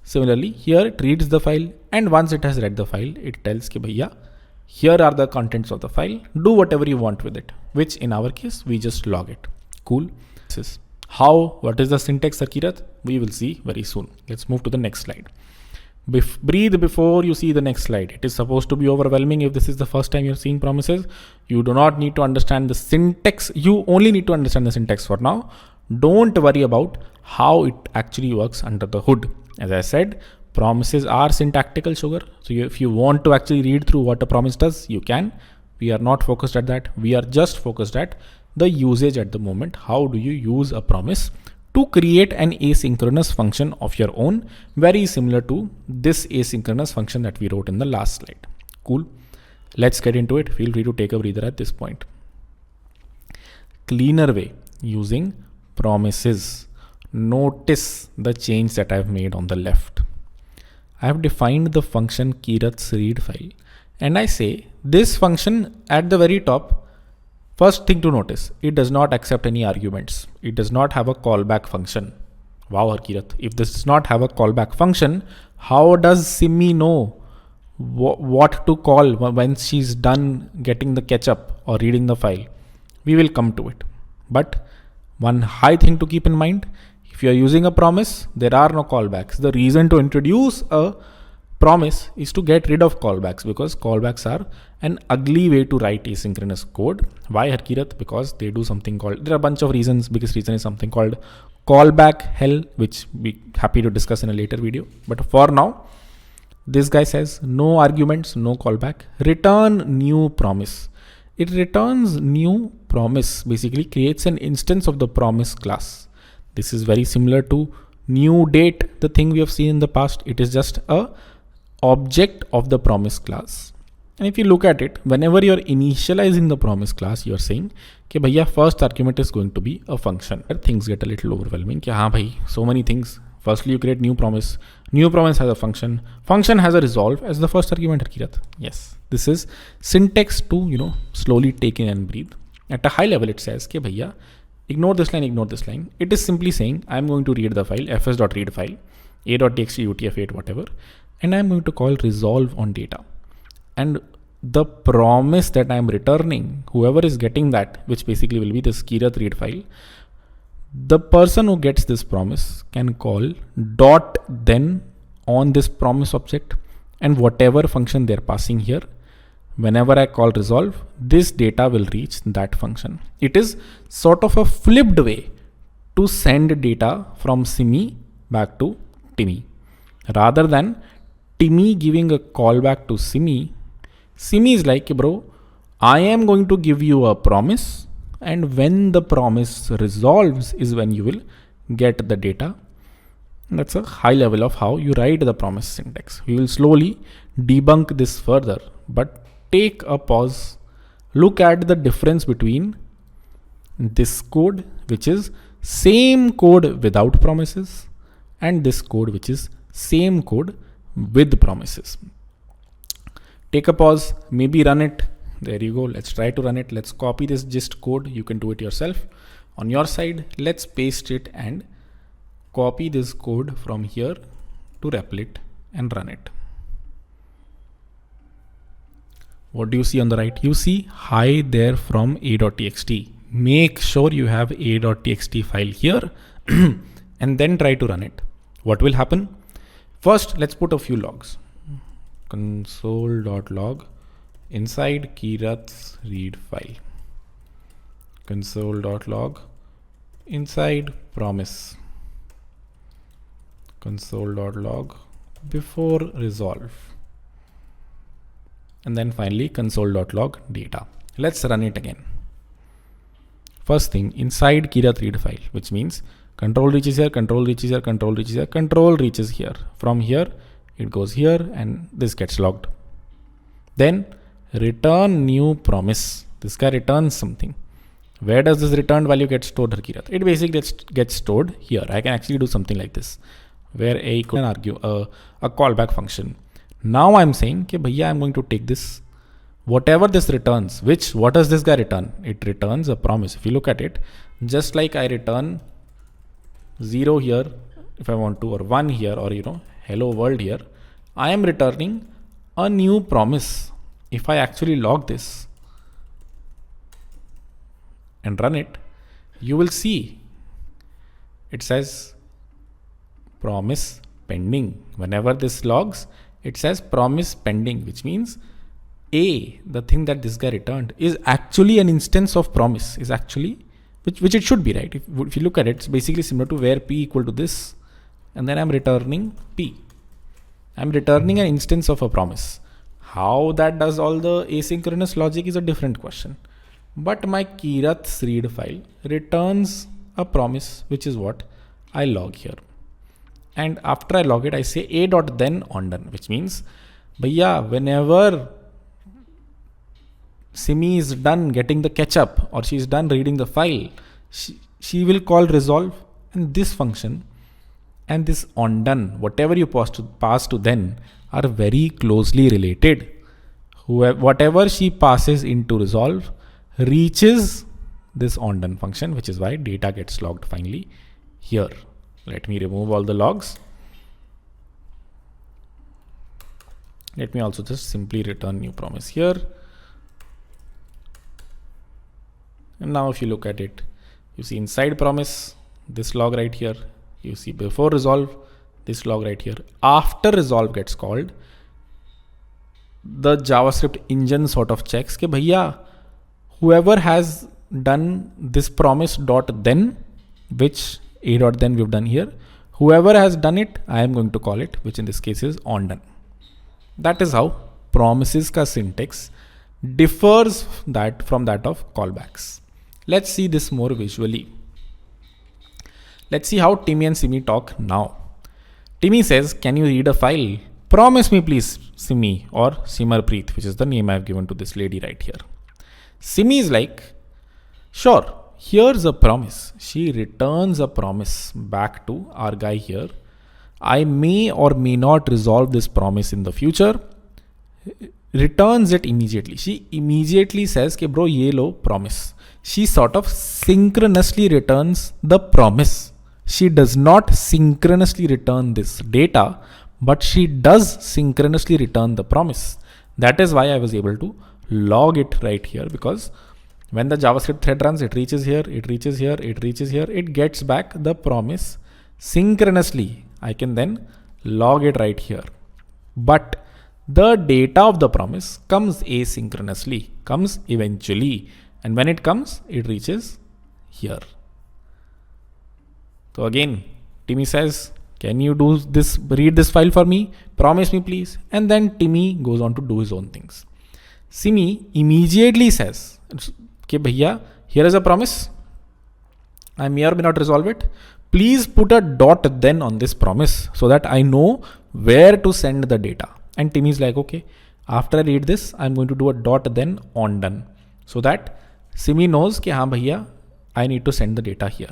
Speaker 1: Similarly, here it reads the file, and once it has read the file, it tells कि भैया, here are the contents of the file, do whatever you want with it, which in our case, we just log it. Cool. This is what is the syntax, Harkirath? We will see very soon. Let's move to the next slide. Breathe before you see the next slide. It is supposed to be overwhelming if this is the first time you're seeing promises. You do not need to understand the syntax. You only need to understand the syntax for now. Don't worry about how it actually works under the hood. As I said, promises are syntactical sugar. So if you want to actually read through what a promise does, you can. We are not focused at that. We are just focused at the usage at the moment. How do you use a promise to create an asynchronous function of your own, very similar to this asynchronous function that we wrote in the last slide. Cool. Let's get into it. Feel free to take a breather at this point. Cleaner way using promises. Notice the change that I've made on the left. I have defined the function Kirath's read file, and I say this function at the very top. First thing to notice, it does not accept any arguments. It does not have a callback function. Wow, Harkirath, if this does not have a callback function, how does Simi know what to call when she's done getting the ketchup or reading the file? We will come to it. But one high thing to keep in mind, if you are using a promise, there are no callbacks. The reason to introduce a promise is to get rid of callbacks, because callbacks are an ugly way to write asynchronous code. Why, Harkirath? Because they do something called, there are a bunch of reasons. Biggest reason is something called callback hell, which we happy to discuss in a later video. But for now, this guy says no arguments, no callback, return new promise. it returns new promise, basically creates an instance of the promise class. This is very similar to new date, the thing we have seen in the past. It is just a object of the promise class. And if you look at it, whenever you're initializing the promise class, you're saying कि भैया first argument is going to be a function. Things get a little overwhelming कि हाँ भाई, so many things. Firstly, you create new promise. New promise has a function. Function has a resolve as the first argument. Yes, this is syntax to slowly take in and breathe. At a high level, it says कि भैया ignore this line, ignore this line. It is simply saying I'm going to read the file fs.read file a.txt utf8 whatever, and I'm going to call resolve on data. And the promise that I'm returning, whoever is getting that, which basically will be this Kirat read file, the person who gets this promise can call dot then on this promise object, and whatever function they're passing here, whenever I call resolve, this data will reach that function. It is sort of a flipped way to send data from Simi back to Timmy. Rather than Timmy giving a callback to Simi, Simi is like, bro, I am going to give you a promise, and when the promise resolves is when you will get the data. And that's a high level of how you write the promise syntax. We will slowly debunk this further, but take a pause, look at the difference between this code, which is same code without promises, and this code, which is same code with promises. Take a pause, maybe run it. There you go. Let's try to run it. Let's copy this gist code. You can do it yourself on your side. Let's paste it and copy this code from here to Replit and run it. What do you see on the right? You see hi there from a.txt. Make sure you have a.txt file here and then try to run it. What will happen? First, let's put a few logs. Console.log inside Kirat's read file. Console.log inside promise. Console.log before resolve. And then finally console.log data. Let's run it again. First thing, inside Kirat read file, which means control reaches here, control reaches here, control reaches here, control reaches here. From here, it goes here and this gets logged. Then return new promise. This guy returns something. Where does this returned value get stored, Kirat? It basically gets stored here. I can actually do something like this, where a can argue a callback function. Now I'm saying, okay, bhaiya, I'm going to take this, whatever this returns, what does this guy return? It returns a promise. If you look at it, just like I return 0 here, if I want to, or 1 here, or hello world here, I am returning a new promise. If I actually log this and run it, you will see it says promise pending. Whenever this logs, it says promise pending, which means the thing that this guy returned is actually an instance of promise, is actually, which it should be, right? If you look at it, it's basically similar to where p equal to this, and then I'm returning p. I'm returning an instance of a promise. How that does all the asynchronous logic is a different question. But my Kirat's read file returns a promise, which is what I log here. And after I log it, I say a.then on done, which means, bhaiya, whenever Simi is done getting the ketchup, or she is done reading the file, she will call resolve, and this function and this on done, whatever you pass to then, are very closely related. Whatever she passes into resolve reaches this on done function, which is why data gets logged finally here. Let me remove all the logs. Let me also just simply return new promise here. And now if you look at it, you see inside promise, this log right here. You see before resolve, this log right here. After resolve gets called, the JavaScript engine sort of checks कि भैया, whoever has done this promise dot then, which a dot then we've done here, whoever has done it, I am going to call it, which in this case is on done. That is how promises ka syntax differs from that of callbacks. Let's see this more visually. Let's see how Timmy and Simi talk now. Timmy says, can you read a file? Promise me please, Simi, or Simarpreet, which is the name I've given to this lady right here. Simi is like, sure, here's a promise. She returns a promise back to our guy here. I may or may not resolve this promise in the future. Returns it immediately. She immediately says, "Ke bro, ye lo promise." She sort of synchronously returns the promise. She does not synchronously return this data, but she does synchronously return the promise. That is why I was able to log it right here, because when the JavaScript thread runs, it reaches here, it reaches here, it reaches here, it gets back the promise synchronously. I can then log it right here. But the data of the promise comes asynchronously, comes eventually. And when it comes, it reaches here. So again, Timmy says, can you do this, read this file for me? Promise me please. And then Timmy goes on to do his own things. Simi immediately says, okay, bhaiya, here is a promise. I may or may not resolve it. Please put a dot then on this promise so that I know where to send the data. And Timmy's like, okay, after I read this, I'm going to do a dot then on done, so that Simi knows कि हाँ भैया, I need to send the data here.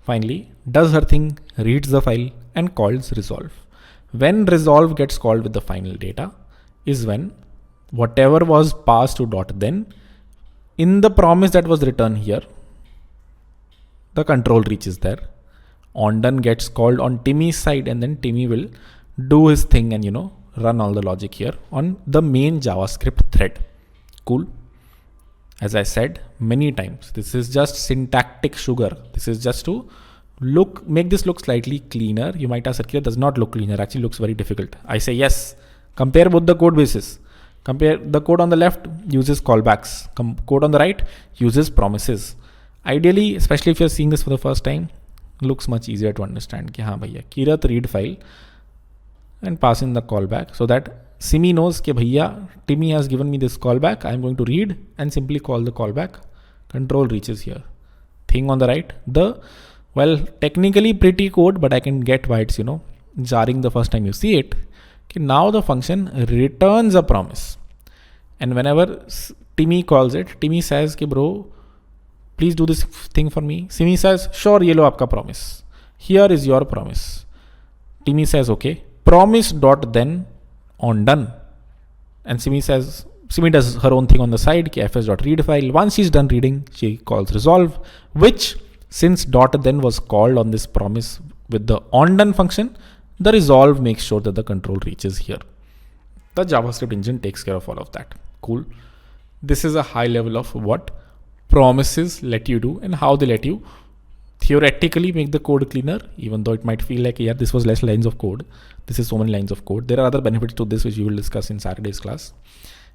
Speaker 1: Finally, does her thing, reads the file and calls resolve. When resolve gets called with the final data is when whatever was passed to dot then in the promise that was written here, the control reaches there. On done gets called on Timmy's side, and then Timmy will do his thing and run all the logic here on the main JavaScript thread. Cool. As I said many times, this is just syntactic sugar. This is just to make this look slightly cleaner. You might ask, it does not look cleaner, actually looks very difficult. I say yes. Compare both the code bases. Compare the code on the left uses callbacks. Code on the right uses promises. Ideally, especially if you're seeing this for the first time, looks much easier to understand. Ki haan bhaiya, Kirat read file and pass in the callback so that Simi knows कि भैया Timmy has given me this callback. I'm going to read and simply call the callback. Control reaches here. Thing on the right, technically pretty code, but I can get why it's jarring the first time you see it. Okay, now the function returns a promise, and whenever Timmy calls it, Timmy says कि bro, please do this thing for me. Simi says, sure, ye lo aapka promise. Here is your promise. Timmy says, okay. Promise dot then on done. And Simi does her own thing on the side, fs.read file. Once she's done reading, she calls resolve, which since dot then was called on this promise with the on done function, the resolve makes sure that the control reaches here. The JavaScript engine takes care of all of that. Cool. This is a high level of what promises let you do and how they let you theoretically make the code cleaner, even though it might feel like, yeah, this was less lines of code. This is so many lines of code. There are other benefits to this, which we will discuss in Saturday's class,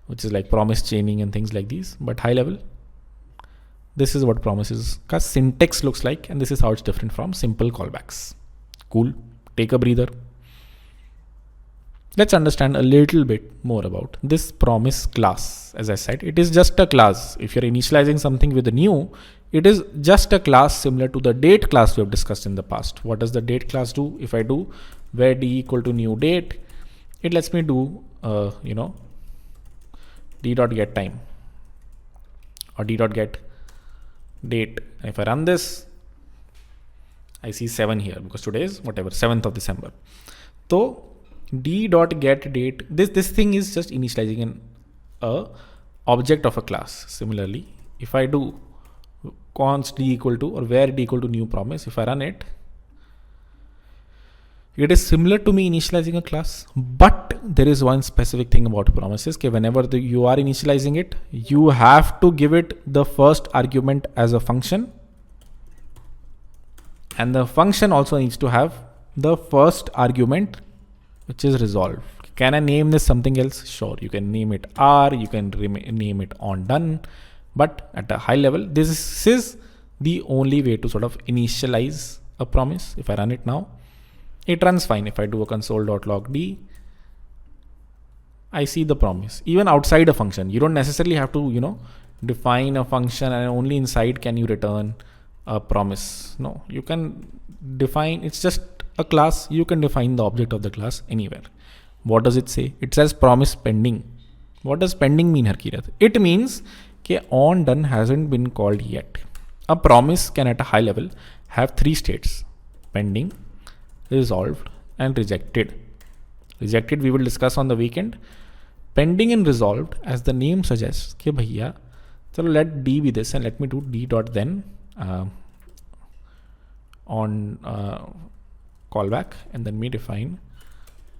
Speaker 1: which is like promise chaining and things like these. But high level, this is what promises ka syntax looks like. And this is how it's different from simple callbacks. Cool. Take a breather. Let's understand a little bit more about this promise class. As I said, it is just a class. If you're initializing something with a new, it is just a class similar to the date class we have discussed in the past. What does the date class do? If I do where d equal to new date, it lets me do, d.get time or d.get date. And if I run this, I see 7 here because today is 7th of December. So d.get date, this thing is just initializing an object of a class. Similarly, if I do const d equal to or where d equal to new promise, if I run it, it is similar to me initializing a class, but there is one specific thing about promises. Okay, whenever you are initializing it, you have to give it the first argument as a function, and the function also needs to have the first argument, which is resolve. Can I name this something else? Sure, you can name it R, you can name it on done, but at a high level, this is the only way to sort of initialize a promise. If I run it now, it runs fine. If I do a console.log d, I see the promise. Even outside a function, you don't necessarily have to, define a function and only inside can you return a promise. No, you can define, it's just a class. You can define the object of the class anywhere. What does it say? It says promise pending. What does pending mean, Harkirat? It means that on done hasn't been called yet. A promise can at a high level have three states: pending, resolved, and rejected. Rejected we will discuss on the weekend. Pending and resolved, as the name suggests, कि भैया चलो let d be this and let me do d dot then on callback, and then we define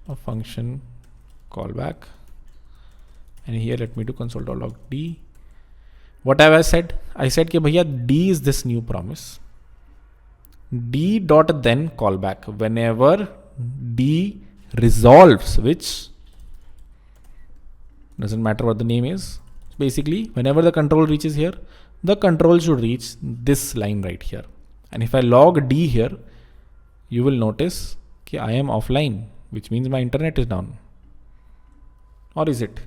Speaker 1: a function callback, and here let me do console.log d. What have I said? I said कि भैया d is this new promise. D dot then callback whenever d resolves, which doesn't matter what the name is. Basically, whenever the control reaches here, the control should reach this line right here. And if I log d here, you will notice that I am offline, which means my internet is down. Or is it?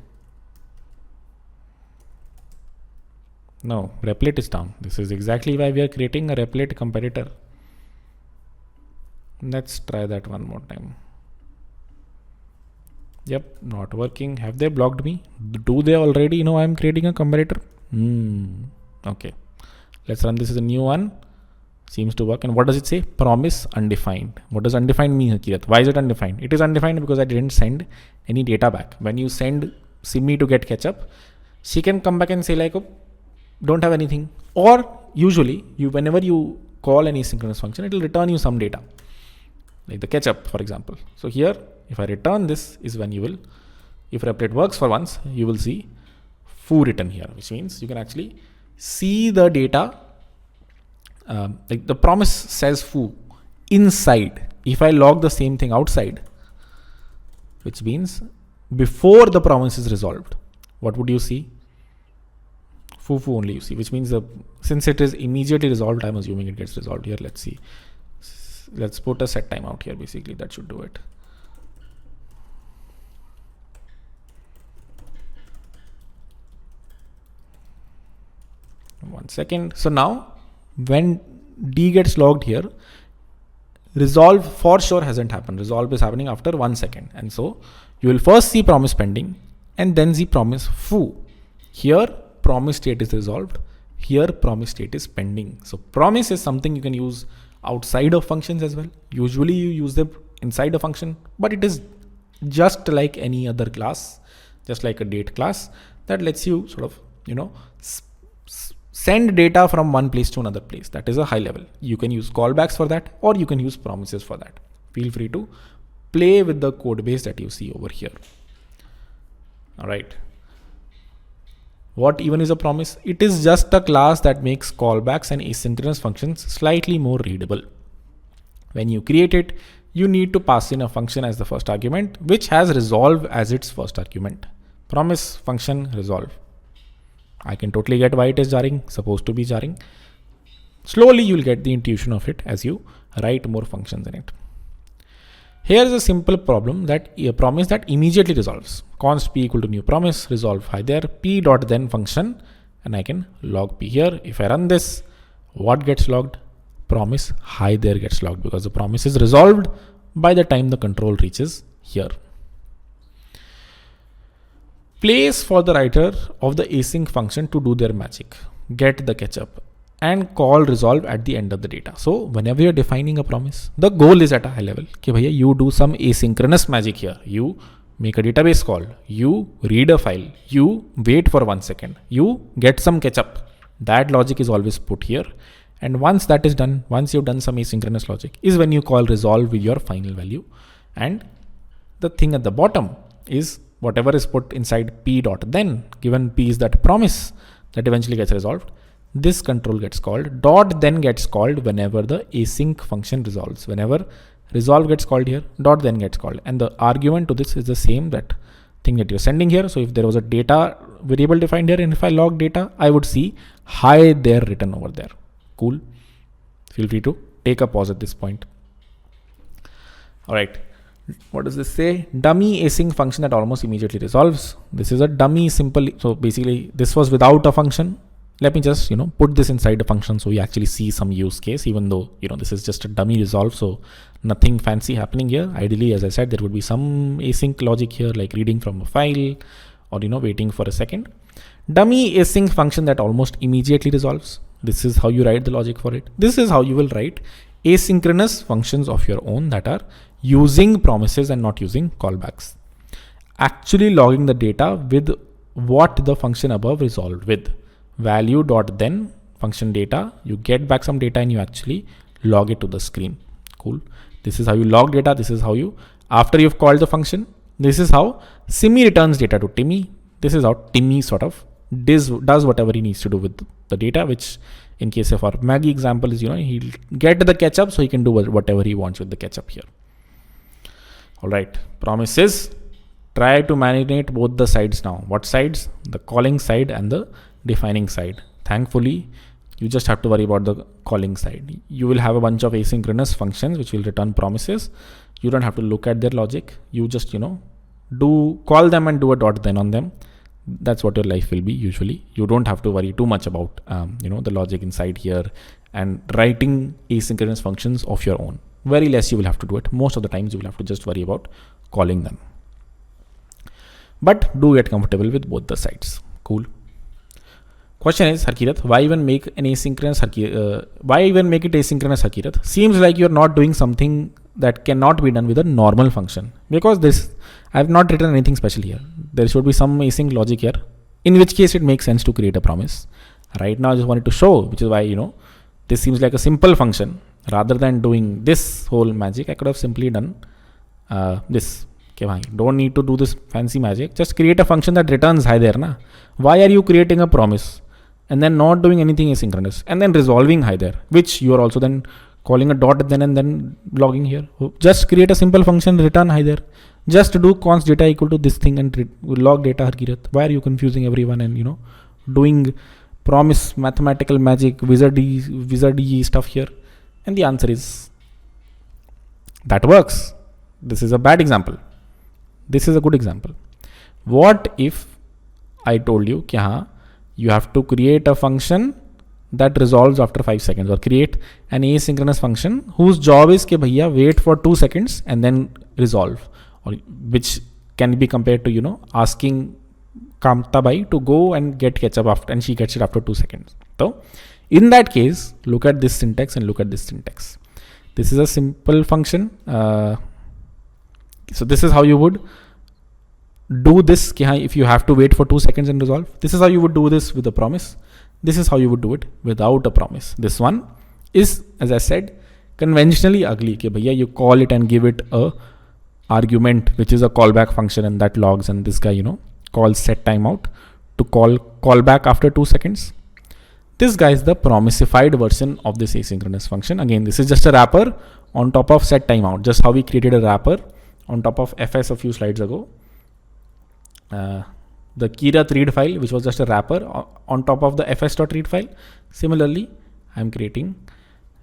Speaker 1: No, replit is down. This is exactly why we are creating a replit comparator. Let's try that one more time. Yep, not working. Have they blocked me? Do they already know I'm creating a comparator? Okay, let's run this as a new one. Seems to work. And what does it say? Promise undefined. What does undefined mean, Hakirat? Why is it undefined? It is undefined because I didn't send any data back. When you send Simi to get ketchup, she can come back and say like, oh, don't have anything. Or usually, whenever you call any asynchronous function, it will return you some data, like the ketchup, for example. So here, if I return this, is when you will, if replit works for once, you will see foo written here, which means you can actually see the data. Like the promise says foo inside. If I log the same thing outside, which means before the promise is resolved, what would you see? Foo only you see, which means since it is immediately resolved, I'm assuming it gets resolved here. Let's see. Let's put a set timeout here. Basically, that should do it. One second. So now when d gets logged here, resolve for sure hasn't happened. Resolve is happening after 1 second. And so you will first see promise pending and then see promise foo. Here promise state is resolved. Here promise state is pending. So promise is something you can use outside of functions as well. Usually you use them inside a function, but it is just like any other class, just like a date class that lets you sort of, send data from one place to another place. That is a high level. You can use callbacks for that, or you can use promises for that. Feel free to play with the code base that you see over here. All right. What even is a promise? It is just a class that makes callbacks and asynchronous functions slightly more readable. When you create it, you need to pass in a function as the first argument, which has resolve as its first argument. Promise function resolve. I can totally get why it is jarring, supposed to be jarring. Slowly you will get the intuition of it as you write more functions in it. Here is a simple problem that a promise that immediately resolves. Const p equal to new promise, resolve hi there, p dot then function, and I can log p here. If I run this, what gets logged? Promise hi there gets logged because the promise is resolved by the time the control reaches here. Place for the writer of the async function to do their magic, get the ketchup, and call resolve at the end of the data. So whenever you're defining a promise, the goal is at a high level. Okay, bhaiya, you do some asynchronous magic here. You make a database call, you read a file, you wait for 1 second, you get some ketchup. That logic is always put here. And once that is done, once you've done some asynchronous logic, is when you call resolve with your final value. And the thing at the bottom is whatever is put inside p dot then, given p is that promise that eventually gets resolved, this control gets called. Dot then gets called whenever the async function resolves. Whenever resolve gets called here, dot then gets called. And the argument to this is the same, that thing that you're sending here. So if there was a data variable defined here, and if I log data, I would see hi there written over there. Cool. Feel free to take a pause at this point. All right. What does this say? Dummy async function that almost immediately resolves. This is a dummy simple. So basically this was without a function. Let me just, put this inside a function so we actually see some use case, even though, this is just a dummy resolve. So nothing fancy happening here. Ideally, as I said, there would be some async logic here, like reading from a file or, waiting for a second. Dummy async function that almost immediately resolves. This is how you write the logic for it. This is how you will write asynchronous functions of your own that are using promises and not using callbacks. Actually logging the data with what the function above resolved with. Value dot then function data. You get back some data and you actually log it to the screen. Cool. This is how you log data. This is how you, after you've called the function, this is how Simi returns data to Timmy. This is how Timmy sort of does whatever he needs to do with the data, which in case of our Maggie example is, he'll get the ketchup so he can do whatever he wants with the ketchup here. All right. Promises. Try to marinate both the sides now. What sides? The calling side and the defining side. Thankfully, you just have to worry about the calling side. You will have a bunch of asynchronous functions which will return promises. You don't have to look at their logic. You just, do call them and do a dot then on them. That's what your life will be usually. You don't have to worry too much about, the logic inside here and writing asynchronous functions of your own. Very less you will have to do it. Most of the times you will have to just worry about calling them. But do get comfortable with both the sides. Cool. Question is, Harkirat, why even make it asynchronous, Harkirat? Seems like you're not doing something that cannot be done with a normal function. Because I have not written anything special here. There should be some async logic here, in which case it makes sense to create a promise. Right now I just wanted to show, which is why, this seems like a simple function. Rather than doing this whole magic, I could have simply done this. Okay, don't need to do this fancy magic. Just create a function that returns hi there. Na? Why are you creating a promise and then not doing anything asynchronous and then resolving hi there, which you are also then calling a dot then and then logging here? Just create a simple function, return hi there. Just do const data equal to this thing and log data, Harkirat. Why are you confusing everyone and doing promise mathematical magic wizardy stuff here? And the answer is that works. This is a bad example. This is a good example. What if I told you that you have to create a function that resolves after 5 seconds, or create an asynchronous function whose job is wait for 2 seconds and then resolve, or which can be compared to asking Kamta Bai to go and get ketchup after, and she gets it after 2 seconds. So in that case, look at this syntax and look at this syntax. This is a simple function. So this is how you would do this. If you have to wait for 2 seconds and resolve, this is how you would do this with a promise. This is how you would do it without a promise. This one is, as I said, conventionally ugly. You call it and give it a argument, which is a callback function, and that logs, and this guy, calls set timeout to call back after 2 seconds. This guy is the promisified version of this asynchronous function. Again, this is just a wrapper on top of set timeout, just how we created a wrapper on top of fs a few slides ago. The Kirat read file, which was just a wrapper on top of the fs.read file. Similarly, I'm creating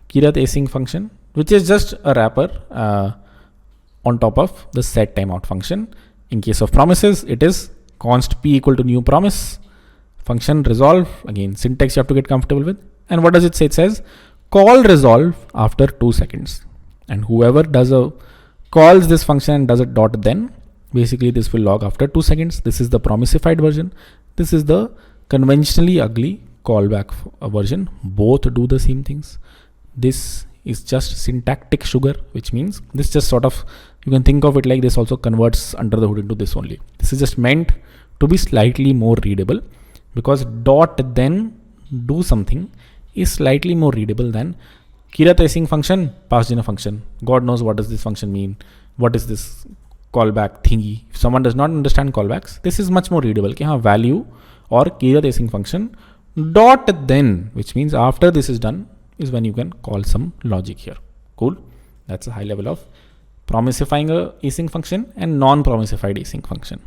Speaker 1: Kirat async function, which is just a wrapper on top of the set timeout function. In case of promises, it is const p equal to new promise, function resolve. Again, syntax you have to get comfortable with. And what does it say? It says call resolve after 2 seconds. And whoever calls this function and does a dot then, basically this will log after 2 seconds. This is the promisified version. This is the conventionally ugly callback version. Both do the same things. This is just syntactic sugar, which means this just sort of, you can think of it like this also converts under the hood into this only. This is just meant to be slightly more readable, because dot then do something is slightly more readable than Kirat async function passed in a function. God knows what does this function mean. What is this callback thingy? If someone does not understand callbacks, this is much more readable. Value or Kirat async function dot then, which means after this is done is when you can call some logic here. Cool. That's a high level of promisifying a async function and non-promisified async function.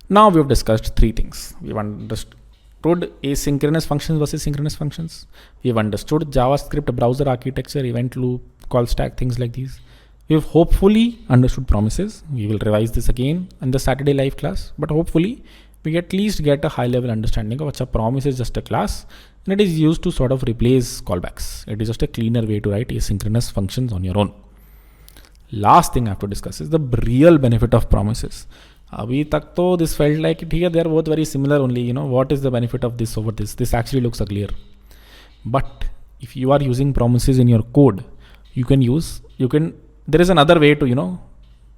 Speaker 1: Now we have discussed 3 things. We've understood asynchronous functions versus synchronous functions. We've understood JavaScript browser architecture, event loop, call stack, things like these. We've hopefully understood promises. We will revise this again in the Saturday live class, but hopefully we at least get a high level understanding of what a promise is. Just a class, and it is used to sort of replace callbacks. It is just a cleaner way to write asynchronous functions on your own. Last thing I have to discuss is the real benefit of promises. अभी तक तो this felt like it here, they are both very similar only. What is the benefit of this over this? This actually looks uglier. But if you are using promises in your code, there is another way to,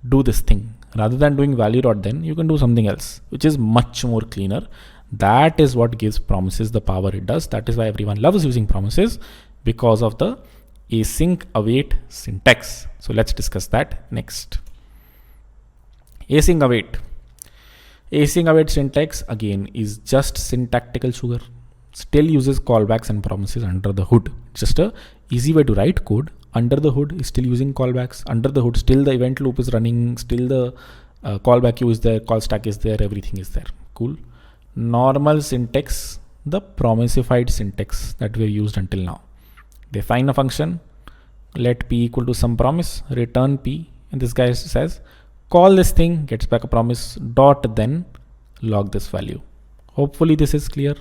Speaker 1: do this thing. Rather than doing value.then, you can do something else, which is much more cleaner. That is what gives promises the power it does. That is why everyone loves using promises, because of the async await syntax. So let's discuss that next. Async await syntax again is just syntactical sugar. Still uses callbacks and promises under the hood. Just a easy way to write code. Under the hood is still using callbacks. Under the hood, still the event loop is running. Still the callback queue is there. Call stack is there. Everything is there. Cool. Normal syntax, the promisified syntax that we have used until now. Define a function. Let p equal to some promise. Return p. And this guy says, call this thing, gets back a promise, dot then log this value. Hopefully this is clear.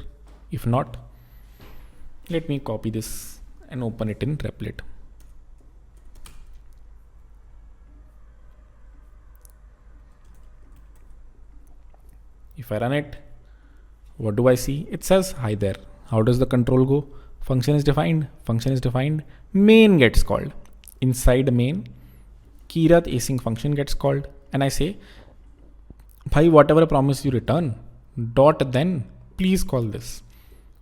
Speaker 1: If not, let me copy this and open it in Replit. If I run it, what do I see? It says hi there. How does the control go? Function is defined. Main gets called. Inside main, Kirat async function gets called. And I say, bhai, whatever promise you return, dot then, please call this.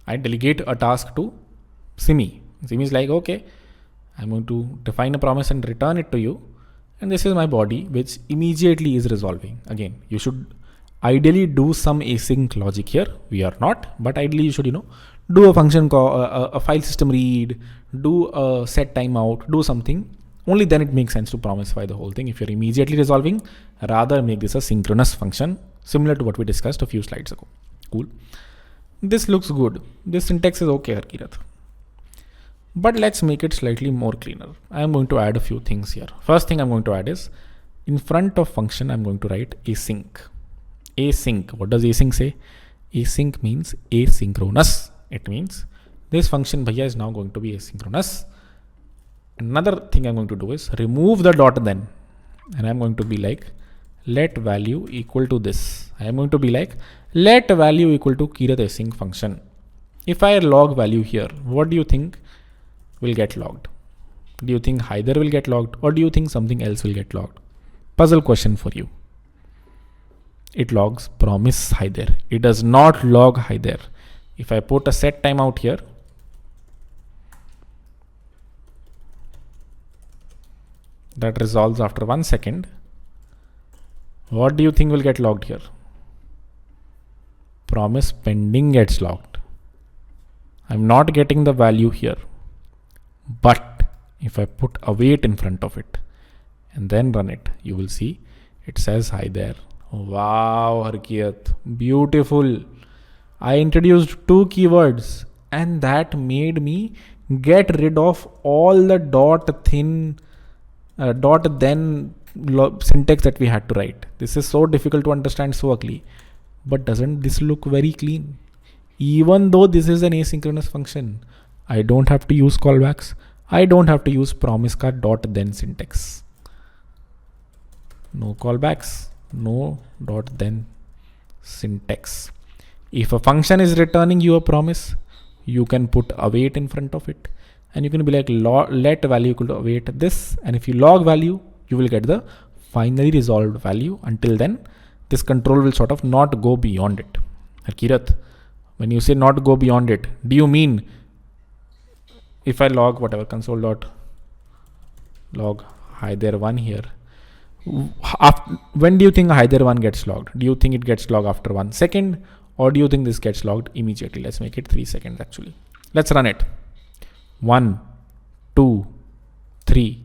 Speaker 1: I delegate a task to Simi. Simi is like, okay, I'm going to define a promise and return it to you. And this is my body, which immediately is resolving. Again, you should ideally do some async logic here. We are not, but ideally you should, do a function call, a file system read, do a set timeout, do something. Only then it makes sense to promisify the whole thing. If you're immediately resolving, rather make this a synchronous function, similar to what we discussed a few slides ago. Cool. This looks good. This syntax is okay, Harkirat. But let's make it slightly more cleaner. I'm going to add a few things here. First thing I'm going to add is, in front of function, I'm going to write async. Async. What does async say? Async means asynchronous. It means this function bhaiya is now going to be asynchronous. Another thing I'm going to do is remove the dot then, and I'm going to be like, let value equal to this. I am going to be like, let value equal to Kirat async function. If I log value here, what do you think will get logged? Do you think hi there will get logged, or do you think something else will get logged? Puzzle question for you. It logs promise hi there. It does not log hi there. If I put a set timeout here, that resolves after 1 second. What do you think will get logged here? Promise pending gets logged. I'm not getting the value here. But if I put await in front of it and then run it, you will see it says hi there. Wow, Harkiyat, beautiful. I introduced 2 keywords and that made me get rid of all the dot then syntax that we had to write. This is so difficult to understand so ugly. But doesn't this look very clean? Even though this is an asynchronous function, I don't have to use callbacks. I don't have to use promise ka dot then syntax. No callbacks, no dot then syntax. If a function is returning you a promise, you can put await in front of it. And you can be like, let value equal to await this. And if you log value, you will get the finally resolved value. Until then, this control will sort of not go beyond it. Harkirat, when you say not go beyond it, do you mean if I log whatever console dot log hi there 1 here, when do you think hi there 1 gets logged? Do you think it gets logged after 1 second, or do you think this gets logged immediately? Let's make it 3 seconds actually. Let's run it. 1, 2, 3.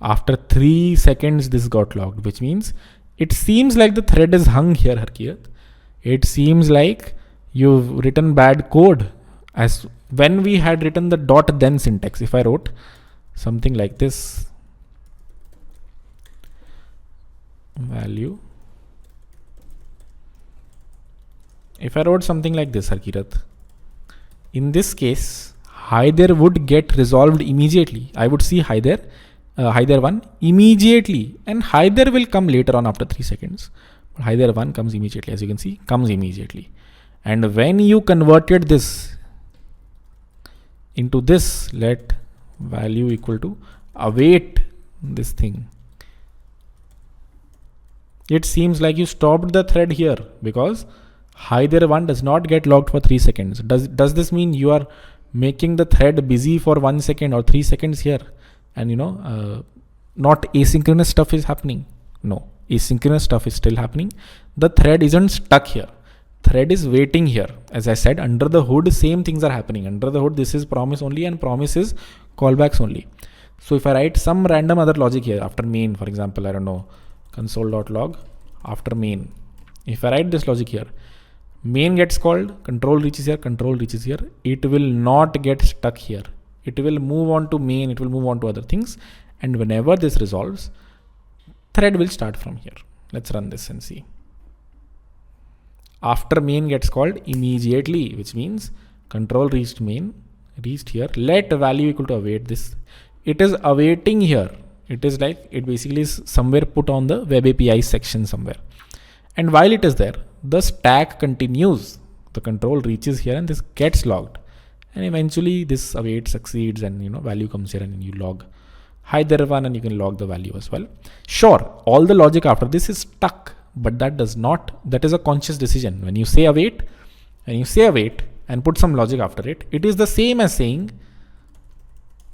Speaker 1: After 3 seconds, this got logged, which means it seems like the thread is hung here, Harkiyat. It seems like you've written bad code. As when we had written the dot then syntax, if I wrote something like this, value. If I wrote something like this, Harkirat, in this case, hi there would get resolved immediately. I would see hi there 1 immediately, and hi there will come later on after 3 seconds. But hi there 1 comes immediately, as you can see, comes immediately. And when you converted this into this, let value equal to await this thing, it seems like you stopped the thread here, because hi there 1 does not get logged for 3 seconds. Does this mean you are making the thread busy for 1 second or 3 seconds here, and not asynchronous stuff is happening? No, asynchronous stuff is still happening. The thread isn't stuck here. Thread is waiting here. As I said, under the hood, same things are happening. Under the hood, this is promise only, and promise is callbacks only. So if I write some random other logic here after main, for example, I don't know, console.log after main. If I write this logic here, main gets called, control reaches here, control reaches here. It will not get stuck here. It will move on to main. It will move on to other things. And whenever this resolves, thread will start from here. Let's run this and see. After main gets called immediately, which means control reached main, reached here. Let value equal to await this. It is awaiting here. It is like, it basically is somewhere put on the web API section somewhere. And while it is there, the stack continues. The control reaches here and this gets logged. And eventually this await succeeds, and value comes here, and you log hi there 1, and you can log the value as well. Sure, all the logic after this is stuck, but that is a conscious decision. When you say await, and put some logic after it, it is the same as saying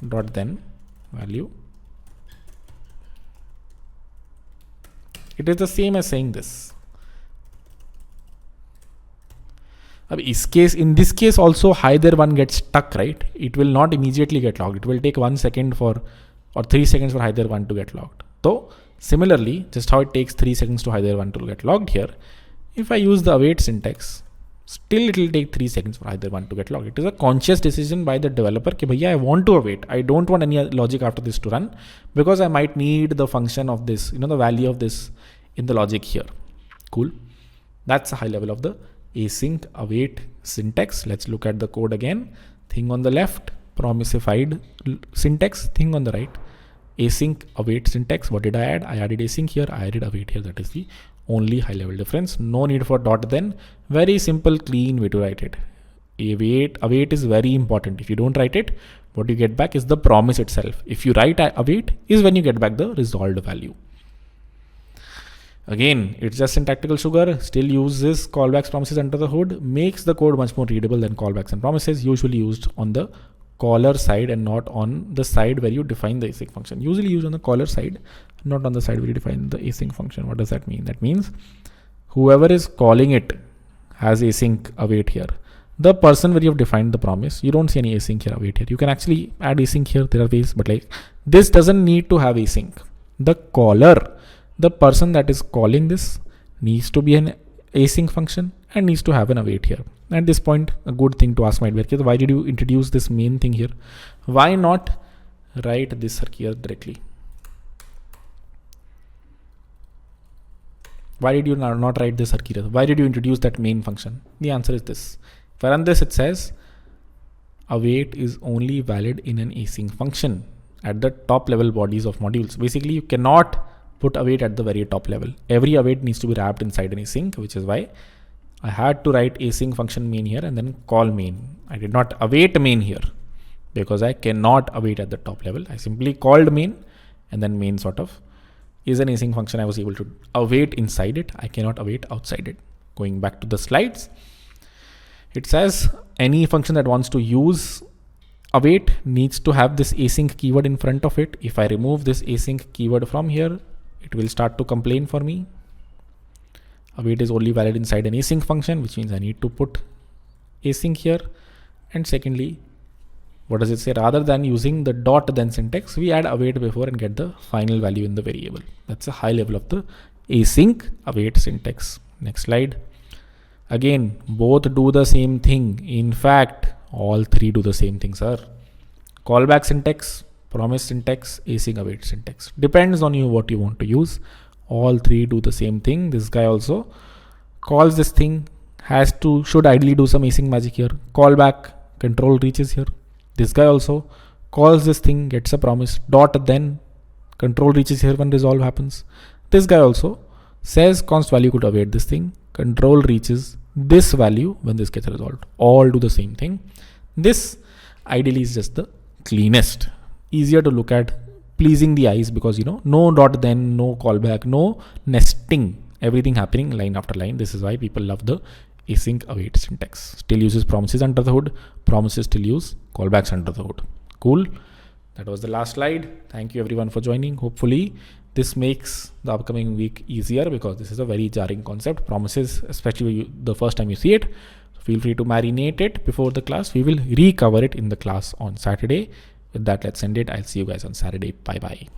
Speaker 1: dot then value. It is the same as saying this. In this case also, hi there 1 gets stuck, right? It will not immediately get logged. It will take 1 second or 3 seconds for hi there 1 to get logged. So similarly, just how it takes 3 seconds to hi there 1 to get logged here, if I use the await syntax, still it will take 3 seconds for hi there 1 to get logged. It is a conscious decision by the developer कि भैया I want to await. I don't want any logic after this to run, because I might need the function of this, the value of this in the logic here. Cool. That's a high level of the async await syntax. Let's look at the code again. Thing on the left, promisified syntax. Thing on the right, async await syntax. What did I add? I added async here, I added await here. That is the only high level difference. No need for dot then. Very simple, clean way to write it. Await is very important. If you don't write it, what you get back is the promise itself. If you write await, is when you get back the resolved value. Again, it's just syntactical sugar, still uses callbacks, promises under the hood, makes the code much more readable than callbacks and promises, usually used on the caller side and not on the side where you define the async function. Usually used on the caller side, not on the side where you define the async function. What does that mean? That means whoever is calling it has async await here. The person where you have defined the promise, you don't see any async here, await here. You can actually add async here, there are ways, but like this doesn't need to have async. The caller, the person that is calling this, needs to be an async function and needs to have an await here. At this point, a good thing to ask might be, why did you introduce this main thing here? Why not write this here directly? Why did you not write this here? Why did you introduce that main function? The answer is this. If I run this, it says await is only valid in an async function at the top level bodies of modules. Basically, you cannot put await at the very top level. Every await needs to be wrapped inside an async, which is why I had to write async function main here and then call main. I did not await main here because I cannot await at the top level. I simply called main, and then main sort of is an async function. I was able to await inside it. I cannot await outside it. Going back to the slides, it says any function that wants to use await needs to have this async keyword in front of it. If I remove this async keyword from here, it will start to complain for me. Await is only valid inside an async function, which means I need to put async here. And secondly, what does it say? Rather than using the dot then syntax, we add await before and get the final value in the variable. That's a high level of the async await syntax. Next slide. Again, both do the same thing. In fact, all three do the same thing, sir. Callback syntax, promise syntax, async await syntax. Depends on you what you want to use. all three do the same thing. This guy also calls this thing, should ideally do some async magic here. Call back, control reaches here. This guy also calls this thing, gets a promise, dot, then control reaches here when resolve happens. This guy also says const value could await this thing, control reaches this value when this gets resolved. All do the same thing. This ideally is just the cleanest, easier to look at, pleasing the eyes, because no dot then, no callback, no nesting, everything happening line after line. This is why people love the async await syntax. Still uses promises under the hood, promises still use callbacks under the hood. Cool. That was the last slide. Thank you everyone for joining. Hopefully this makes the upcoming week easier, because this is a very jarring concept. Promises, especially the first time you see it. So feel free to marinate it before the class. We will recover it in the class on Saturday. With that, let's end it. I'll see you guys on Saturday. Bye bye.